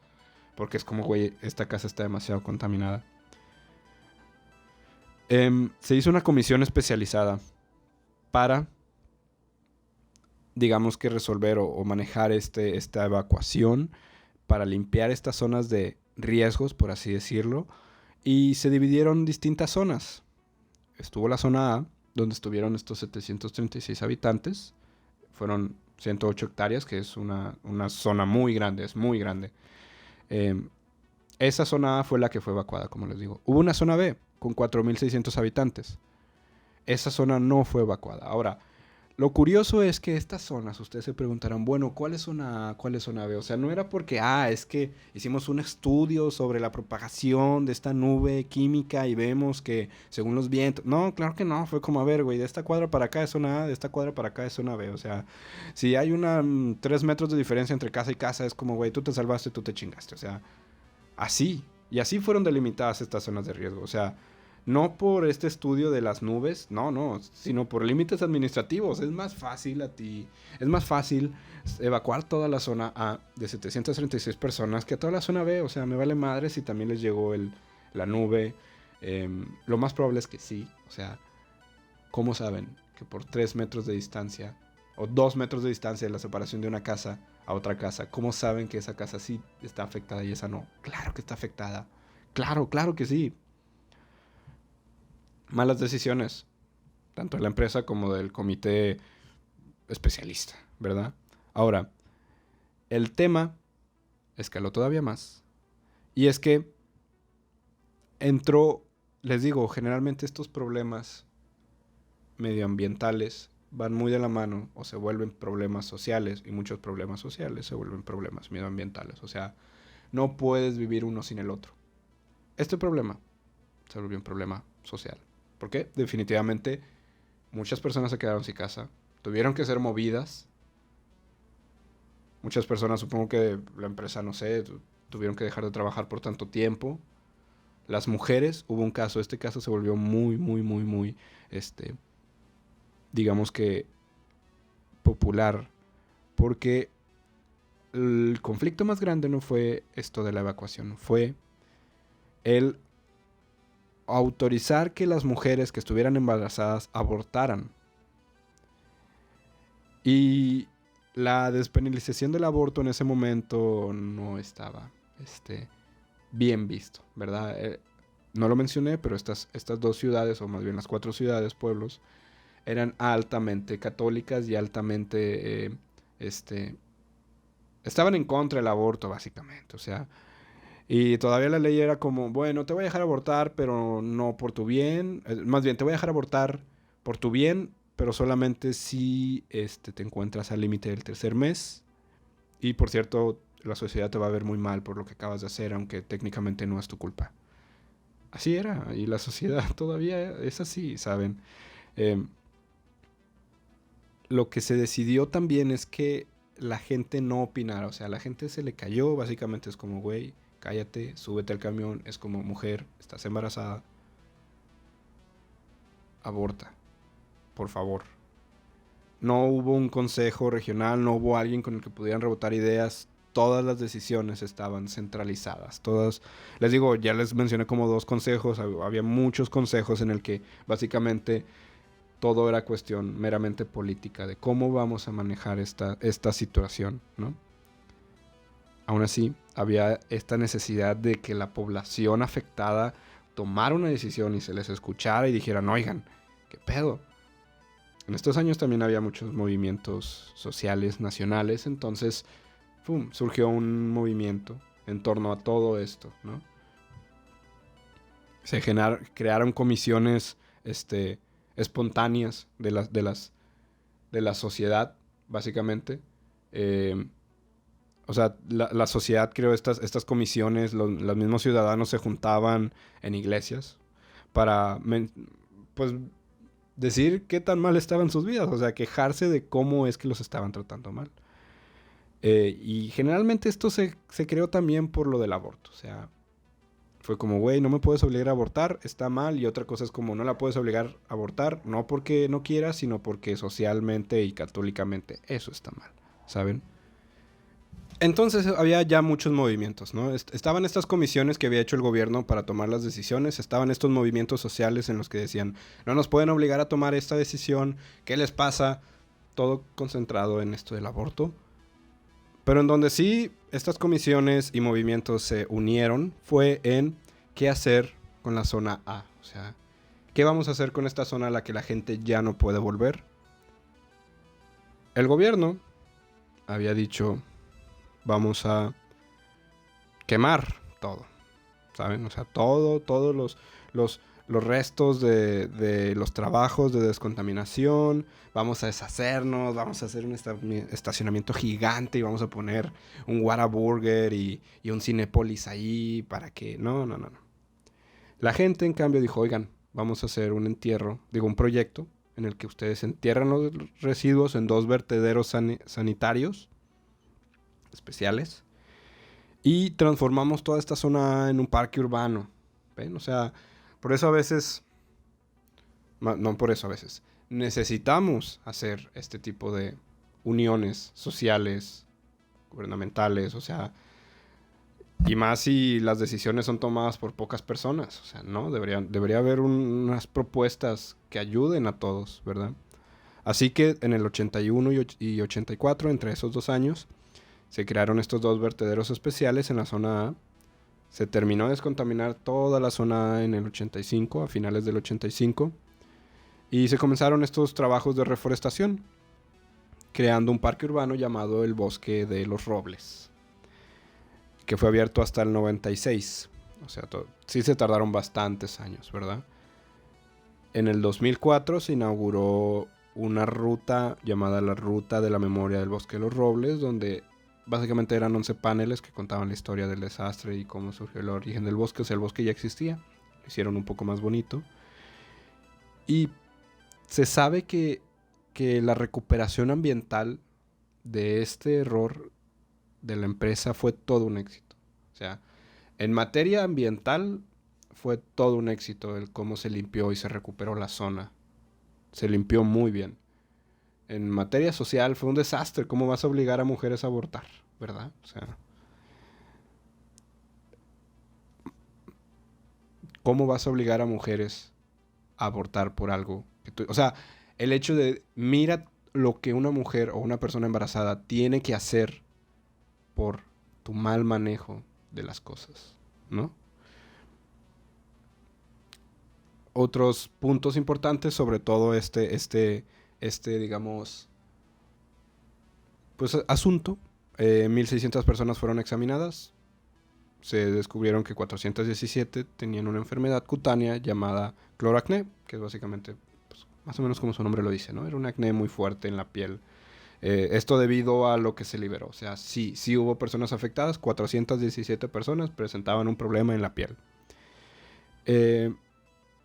Porque es como, güey, esta casa está demasiado contaminada. Se hizo una comisión especializada para, digamos que resolver o manejar esta evacuación, para limpiar estas zonas de riesgos, por así decirlo. Y se dividieron distintas zonas. Estuvo la zona A, donde estuvieron estos 736 habitantes. Fueron 108 hectáreas, que es una zona muy grande, es muy grande. Esa zona A fue la que fue evacuada, como les digo. Hubo una zona B con 4.600 habitantes. esa zona no fue evacuada. Ahora, lo curioso es que estas zonas, ustedes se preguntarán, bueno, ¿cuál es zona A, cuál es zona B? O sea, no era porque, es que hicimos un estudio sobre la propagación de esta nube química y vemos que según los vientos... No, claro que no, fue como, a ver, güey, de esta cuadra para acá es zona A, de esta cuadra para acá es zona B. O sea, si hay 3 metros de diferencia entre casa y casa, es como, güey, tú te salvaste, tú te chingaste. O sea, así. Y así fueron delimitadas estas zonas de riesgo. O sea, no por este estudio de las nubes, no, sino por límites administrativos. Es más fácil evacuar toda la zona A de 736 personas que toda la zona B. O sea, me vale madre si también les llegó la nube. Lo más probable es que sí. O sea, ¿cómo saben que por 3 metros de distancia o 2 metros de distancia de la separación de una casa a otra casa, cómo saben que esa casa sí está afectada y esa no? Claro que está afectada. Claro que sí. Malas decisiones, tanto de la empresa como del comité especialista, ¿verdad? Ahora, el tema escaló todavía más. Y es que entró, les digo, generalmente estos problemas medioambientales van muy de la mano o se vuelven problemas sociales, y muchos problemas sociales se vuelven problemas medioambientales. O sea, no puedes vivir uno sin el otro. Este problema se volvió un problema social. ¿Por qué? Definitivamente muchas personas se quedaron sin casa, tuvieron que ser movidas. Muchas personas, supongo que la empresa, no sé, tuvieron que dejar de trabajar por tanto tiempo. Las mujeres, hubo un caso, este caso se volvió muy, digamos que popular, porque el conflicto más grande no fue esto de la evacuación, fue el autorizar que las mujeres que estuvieran embarazadas abortaran. Y la despenalización del aborto en ese momento no estaba bien visto, ¿verdad? No lo mencioné, pero estas 2 ciudades, o más bien las 4 ciudades, pueblos, eran altamente católicas y altamente, estaban en contra del aborto, básicamente. O sea, y todavía la ley era como, bueno, te voy a dejar abortar, pero no por tu bien. Más bien, te voy a dejar abortar por tu bien, pero solamente si te encuentras al límite del 3er mes. Y por cierto, la sociedad te va a ver muy mal por lo que acabas de hacer, aunque técnicamente no es tu culpa. Así era, y la sociedad todavía es así, ¿saben? Lo que se decidió también es que la gente no opinara. O sea, la gente se le cayó, básicamente es como, güey, cállate, súbete al camión. Es como, mujer, estás embarazada, aborta, por favor. No hubo un consejo regional, no hubo alguien con el que pudieran rebotar ideas. Todas las decisiones estaban centralizadas. Todas, les digo, ya les mencioné como 2 consejos. Había muchos consejos en el que básicamente todo era cuestión meramente política de cómo vamos a manejar esta situación, ¿no? Aún así, había esta necesidad de que la población afectada tomara una decisión y se les escuchara y dijeran, oigan, ¿qué pedo? En estos años también había muchos movimientos sociales nacionales, entonces surgió un movimiento en torno a todo esto, ¿no? Se crearon comisiones espontáneas de la sociedad, básicamente. O sea, la sociedad creó estas comisiones, los mismos ciudadanos se juntaban en iglesias para, pues, decir qué tan mal estaban sus vidas, o sea, quejarse de cómo es que los estaban tratando mal. Y generalmente esto se creó también por lo del aborto, o sea, fue como, güey, no me puedes obligar a abortar, está mal. Y otra cosa es como, no la puedes obligar a abortar, no porque no quieras, sino porque socialmente y católicamente eso está mal, ¿saben? Entonces había ya muchos movimientos, ¿no? Estaban estas comisiones que había hecho el gobierno para tomar las decisiones, estaban estos movimientos sociales en los que decían, no nos pueden obligar a tomar esta decisión, ¿qué les pasa? Todo concentrado en esto del aborto. Pero en donde sí estas comisiones y movimientos se unieron fue en qué hacer con la zona A. O sea, ¿qué vamos a hacer con esta zona a la que la gente ya no puede volver? El gobierno había dicho, vamos a quemar todo, ¿saben? O sea, todos los restos de los trabajos de descontaminación, vamos a deshacernos, vamos a hacer un estacionamiento gigante y vamos a poner un Whataburger y un Cinépolis ahí para que... No. La gente, en cambio, dijo, oigan, vamos a hacer un proyecto en el que ustedes entierran los residuos en 2 vertederos sanitarios especiales y transformamos toda esta zona en un parque urbano. ¿Ven? O sea, por eso a veces... No por eso a veces. Necesitamos hacer este tipo de uniones sociales, gubernamentales, o sea... Y más si las decisiones son tomadas por pocas personas. O sea, no, debería haber unas propuestas que ayuden a todos, ¿verdad? Así que en el 81 y 84, entre esos 2 años, se crearon estos 2 vertederos especiales en la zona A. Se terminó de descontaminar toda la zona A en el 85, a finales del 85. Y se comenzaron estos trabajos de reforestación, creando un parque urbano llamado el Bosque de los Robles, que fue abierto hasta el 96. O sea, sí se tardaron bastantes años, ¿verdad? En el 2004 se inauguró una ruta llamada la Ruta de la Memoria del Bosque de los Robles, donde básicamente eran 11 paneles que contaban la historia del desastre y cómo surgió el origen del bosque. O sea, el bosque ya existía, lo hicieron un poco más bonito. Y se sabe que la recuperación ambiental de este error de la empresa fue todo un éxito. O sea, en materia ambiental fue todo un éxito el cómo se limpió y se recuperó la zona. Se limpió muy bien. En materia social fue un desastre. ¿Cómo vas a obligar a mujeres a abortar? ¿Verdad? O sea, ¿cómo vas a obligar a mujeres a abortar por algo que tú... O sea, el hecho de mira lo que una mujer o una persona embarazada tiene que hacer por tu mal manejo de las cosas, ¿no? Otros puntos importantes, sobre todo digamos, pues asunto. 1.600 personas fueron examinadas. Se descubrieron que 417 tenían una enfermedad cutánea llamada cloracné, que es básicamente, pues, más o menos como su nombre lo dice, ¿no? Era un acné muy fuerte en la piel. Esto debido a lo que se liberó. O sea, sí hubo personas afectadas. 417 personas presentaban un problema en la piel.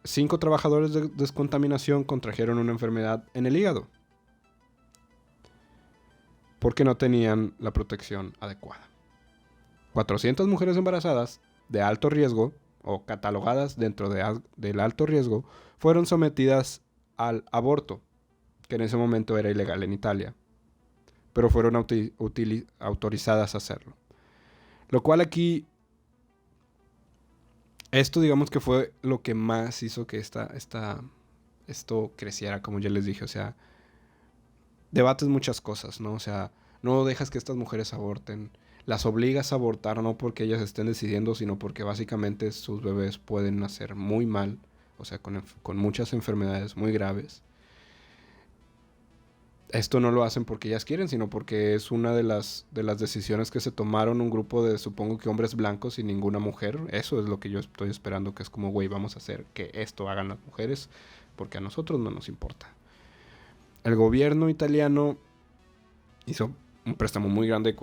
5 trabajadores de descontaminación contrajeron una enfermedad en el hígado porque no tenían la protección adecuada. 400 mujeres embarazadas de alto riesgo o catalogadas dentro del alto riesgo fueron sometidas al aborto, que en ese momento era ilegal en Italia, pero fueron autorizadas a hacerlo. Lo cual aquí, esto digamos que fue lo que más hizo que esto creciera, como ya les dije. O sea, debates muchas cosas, ¿no? O sea, no dejas que estas mujeres aborten. Las obligas a abortar no porque ellas estén decidiendo, sino porque básicamente sus bebés pueden nacer muy mal. O sea, con muchas enfermedades muy graves. Esto no lo hacen porque ellas quieren, sino porque es una de las decisiones que se tomaron un grupo de, supongo que hombres blancos y ninguna mujer. Eso es lo que yo estoy esperando, que es como, güey, vamos a hacer que esto hagan las mujeres, porque a nosotros no nos importa. El gobierno italiano hizo un préstamo muy grande,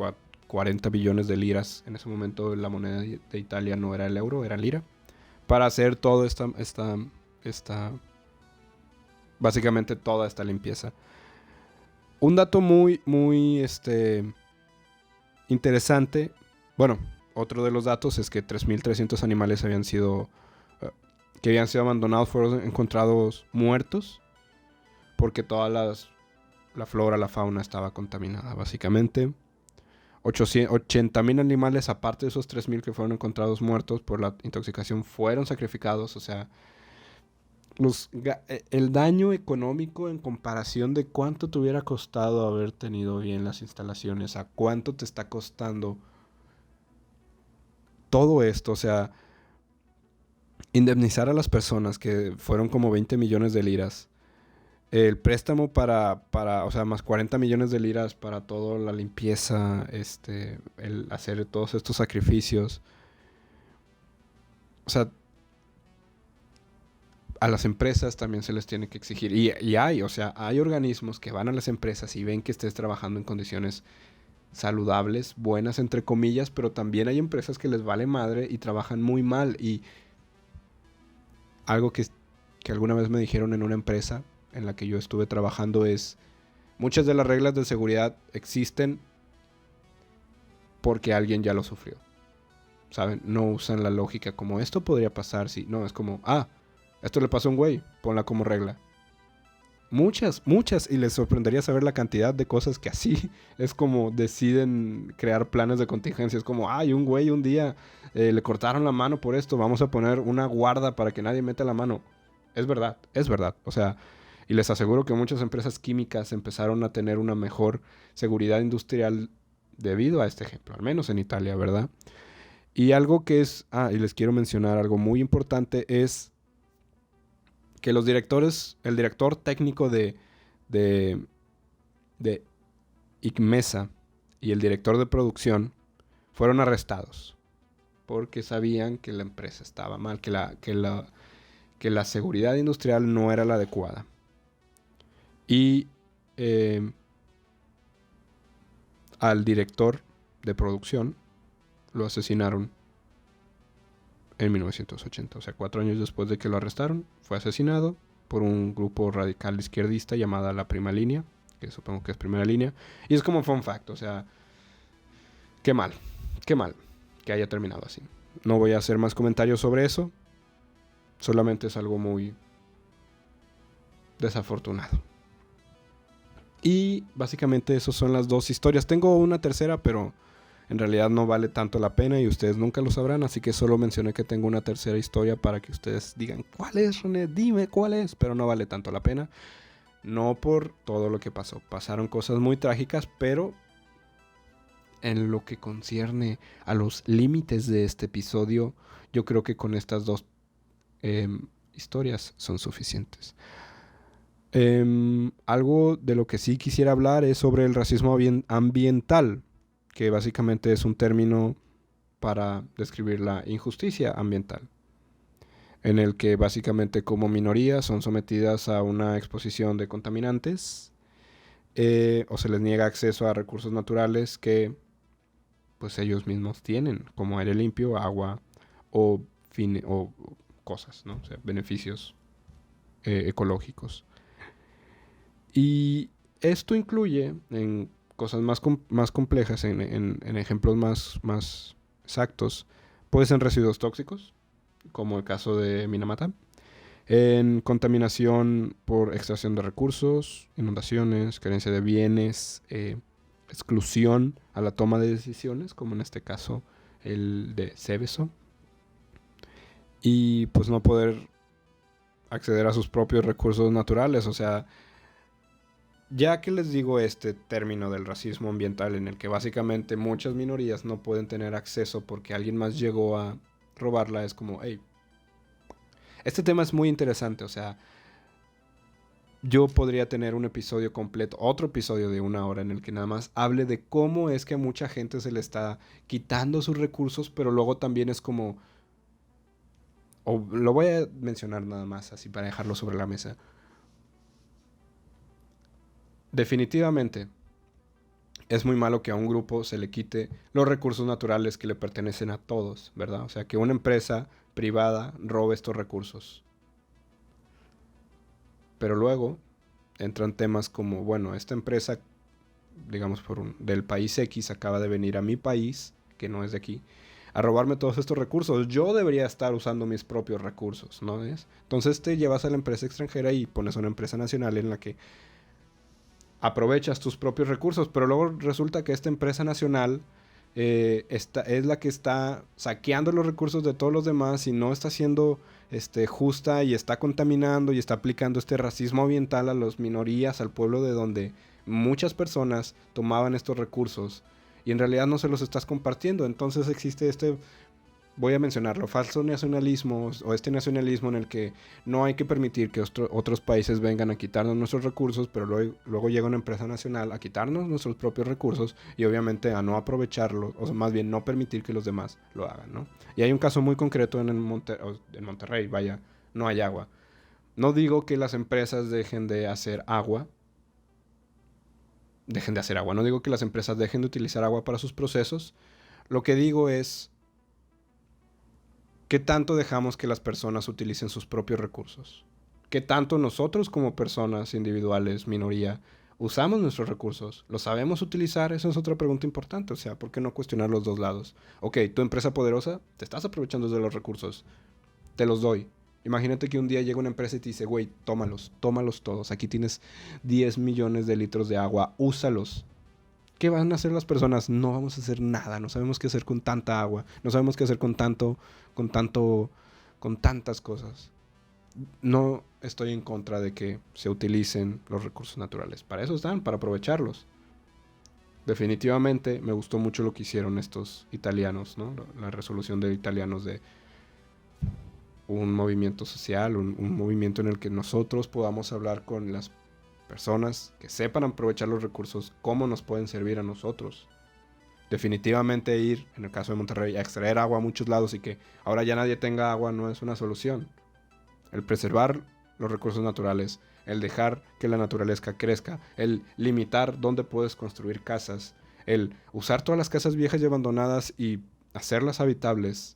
40 billones de liras. En ese momento la moneda de Italia no era el euro, era lira. Para hacer todo básicamente toda esta limpieza. Un dato muy interesante. Bueno, otro de los datos es que 3.300 animales que habían sido abandonados fueron encontrados muertos porque toda la flora, la fauna estaba contaminada, básicamente. 80.000 animales, aparte de esos 3.000 que fueron encontrados muertos por la intoxicación, fueron sacrificados. O sea, el daño económico en comparación de cuánto te hubiera costado haber tenido bien las instalaciones, a cuánto te está costando todo esto. O sea, indemnizar a las personas, que fueron como 20 millones de liras. El préstamo o sea, más 40 millones de liras para toda la limpieza, el hacer todos estos sacrificios. O sea, a las empresas también se les tiene que exigir. Y hay, o sea, hay organismos que van a las empresas y ven que estés trabajando en condiciones saludables, buenas entre comillas, pero también hay empresas que les vale madre y trabajan muy mal. Y algo que alguna vez me dijeron en una empresa en la que yo estuve trabajando es, muchas de las reglas de seguridad existen porque alguien ya lo sufrió. ¿Saben? No usan la lógica como esto podría pasar si... No, es como, esto le pasó a un güey, ponla como regla. Muchas, y les sorprendería saber la cantidad de cosas que así es como deciden crear planes de contingencia. Es como, un güey un día le cortaron la mano por esto, vamos a poner una guarda para que nadie meta la mano. Es verdad. O sea, y les aseguro que muchas empresas químicas empezaron a tener una mejor seguridad industrial debido a este ejemplo, al menos en Italia, ¿verdad? Y algo que es, y les quiero mencionar algo muy importante, es que el director técnico de ICMESA y el director de producción fueron arrestados porque sabían que la empresa estaba mal, que la seguridad industrial no era la adecuada. Y al director de producción lo asesinaron en 1980. O sea, 4 años después de que lo arrestaron, fue asesinado por un grupo radical izquierdista llamada La Prima Línea, que supongo que es Primera Línea. Y es como fun fact, o sea, qué mal que haya terminado así. No voy a hacer más comentarios sobre eso. Solamente es algo muy desafortunado. Y básicamente esas son las 2 historias. Tengo una tercera, pero en realidad no vale tanto la pena y ustedes nunca lo sabrán. Así que solo mencioné que tengo una tercera historia para que ustedes digan, ¿cuál es, René? Dime cuál es. Pero no vale tanto la pena. No por todo lo que pasó. Pasaron cosas muy trágicas, pero en lo que concierne a los límites de este episodio, yo creo que con estas 2 historias son suficientes. Algo de lo que sí quisiera hablar es sobre el racismo ambiental, que básicamente es un término para describir la injusticia ambiental, en el que básicamente como minorías son sometidas a una exposición de contaminantes o se les niega acceso a recursos naturales que pues ellos mismos tienen, como aire limpio, agua o cosas, ¿no? O sea, beneficios ecológicos. Y esto incluye en cosas más complejas, en ejemplos más exactos, puede ser residuos tóxicos, como el caso de Minamata, en contaminación por extracción de recursos, inundaciones, carencia de bienes, exclusión a la toma de decisiones, como en este caso el de Seveso, y pues no poder acceder a sus propios recursos naturales. O sea, ya que les digo este término del racismo ambiental, en el que básicamente muchas minorías no pueden tener acceso porque alguien más llegó a robarla, es como, hey, este tema es muy interesante. O sea, yo podría tener un episodio completo, otro episodio de 1 hora en el que nada más hable de cómo es que a mucha gente se le está quitando sus recursos, pero luego también es como, o lo voy a mencionar nada más así para dejarlo sobre la mesa. Definitivamente es muy malo que a un grupo se le quite los recursos naturales que le pertenecen a todos, ¿verdad? O sea, que una empresa privada robe estos recursos. Pero luego entran temas como, bueno, esta empresa, digamos, del país X acaba de venir a mi país, que no es de aquí, a robarme todos estos recursos. Yo debería estar usando mis propios recursos, ¿no es? Entonces te llevas a la empresa extranjera y pones una empresa nacional en la que aprovechas tus propios recursos, pero luego resulta que esta empresa nacional es la que está saqueando los recursos de todos los demás y no está siendo justa y está contaminando y está aplicando este racismo ambiental a las minorías, al pueblo de donde muchas personas tomaban estos recursos y en realidad no se los estás compartiendo. Entonces existe voy a mencionarlo, falso nacionalismo o este nacionalismo en el que no hay que permitir que otros países vengan a quitarnos nuestros recursos, pero luego llega una empresa nacional a quitarnos nuestros propios recursos y obviamente a no aprovecharlos, o sea, más bien no permitir que los demás lo hagan, ¿no? Y hay un caso muy concreto en Monterrey, vaya, no hay agua. No digo que las empresas dejen de hacer agua. No digo que las empresas dejen de utilizar agua para sus procesos. Lo que digo es, ¿qué tanto dejamos que las personas utilicen sus propios recursos? ¿Qué tanto nosotros como personas individuales, minoría, usamos nuestros recursos? ¿Los sabemos utilizar? Esa es otra pregunta importante. O sea, ¿por qué no cuestionar los dos lados? Ok, tu empresa poderosa, te estás aprovechando de los recursos. Te los doy. Imagínate que un día llega una empresa y te dice, güey, tómalos todos. Aquí tienes 10 millones de litros de agua, úsalos. ¿Qué van a hacer las personas? No vamos a hacer nada. No sabemos qué hacer con tanta agua. No sabemos qué hacer con tantas cosas. No estoy en contra de que se utilicen los recursos naturales. Para eso están, para aprovecharlos. Definitivamente me gustó mucho lo que hicieron estos italianos, ¿no? La resolución de italianos de un movimiento social, un movimiento en el que nosotros podamos hablar con las personas que sepan aprovechar los recursos, cómo nos pueden servir a nosotros. Definitivamente ir, en el caso de Monterrey, a extraer agua a muchos lados y que ahora ya nadie tenga agua no es una solución. El preservar los recursos naturales, el dejar que la naturaleza crezca, el limitar dónde puedes construir casas, el usar todas las casas viejas y abandonadas y hacerlas habitables.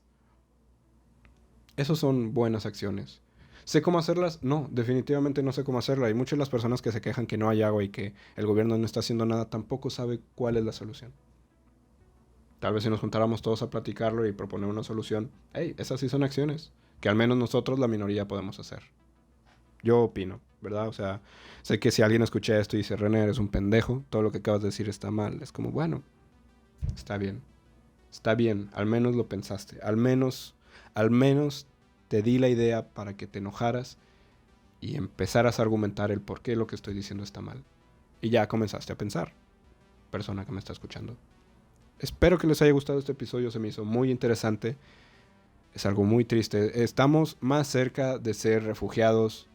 Esas son buenas acciones. ¿Sé cómo hacerlas? No, definitivamente no sé cómo hacerlas. Y muchas de las personas que se quejan que no hay agua y que el gobierno no está haciendo nada tampoco sabe cuál es la solución. Tal vez si nos juntáramos todos a platicarlo y proponer una solución, hey, esas sí son acciones que al menos nosotros, la minoría, podemos hacer. Yo opino, ¿verdad? O sea, sé que si alguien escucha esto y dice, René, eres un pendejo, todo lo que acabas de decir está mal. Es como, bueno, está bien. Está bien, al menos lo pensaste. Al menos te di la idea para que te enojaras y empezaras a argumentar el por qué lo que estoy diciendo está mal. Y ya comenzaste a pensar, persona que me está escuchando. Espero que les haya gustado este episodio, se me hizo muy interesante. Es algo muy triste. Estamos más cerca de ser refugiados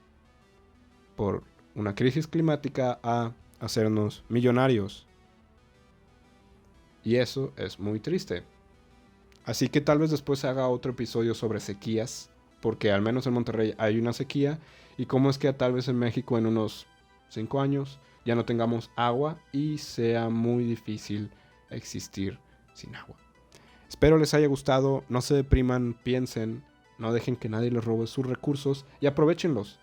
por una crisis climática a hacernos millonarios. Y eso es muy triste. Así que tal vez después haga otro episodio sobre sequías, porque al menos en Monterrey hay una sequía, y cómo es que tal vez en México en unos 5 años ya no tengamos agua y sea muy difícil existir sin agua. Espero les haya gustado, no se depriman, piensen, no dejen que nadie les robe sus recursos y aprovechenlos,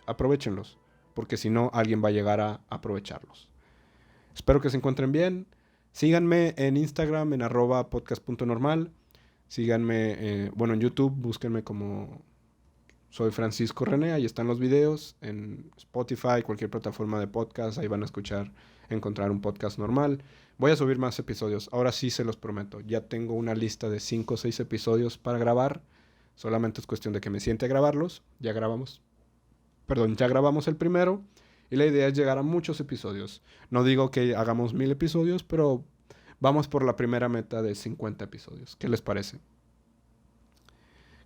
porque si no alguien va a llegar a aprovecharlos. Espero que se encuentren bien, síganme en Instagram en @podcast.normal. Síganme, en YouTube, búsquenme como Soy Francisco René, ahí están los videos, en Spotify, cualquier plataforma de podcast, ahí van a encontrar un podcast normal. Voy a subir más episodios, ahora sí se los prometo, ya tengo una lista de 5 o 6 episodios para grabar, solamente es cuestión de que me siente a grabarlos, ya grabamos el primero, y la idea es llegar a muchos episodios. No digo que hagamos 1000 episodios, pero vamos por la primera meta de 50 episodios. ¿Qué les parece?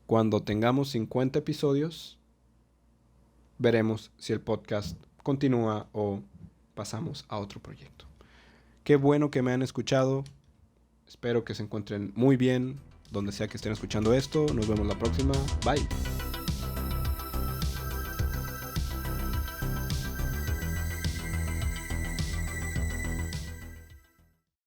Cuando tengamos 50 episodios, veremos si el podcast continúa o pasamos a otro proyecto. Qué bueno que me han escuchado. Espero que se encuentren muy bien donde sea que estén escuchando esto. Nos vemos la próxima. Bye.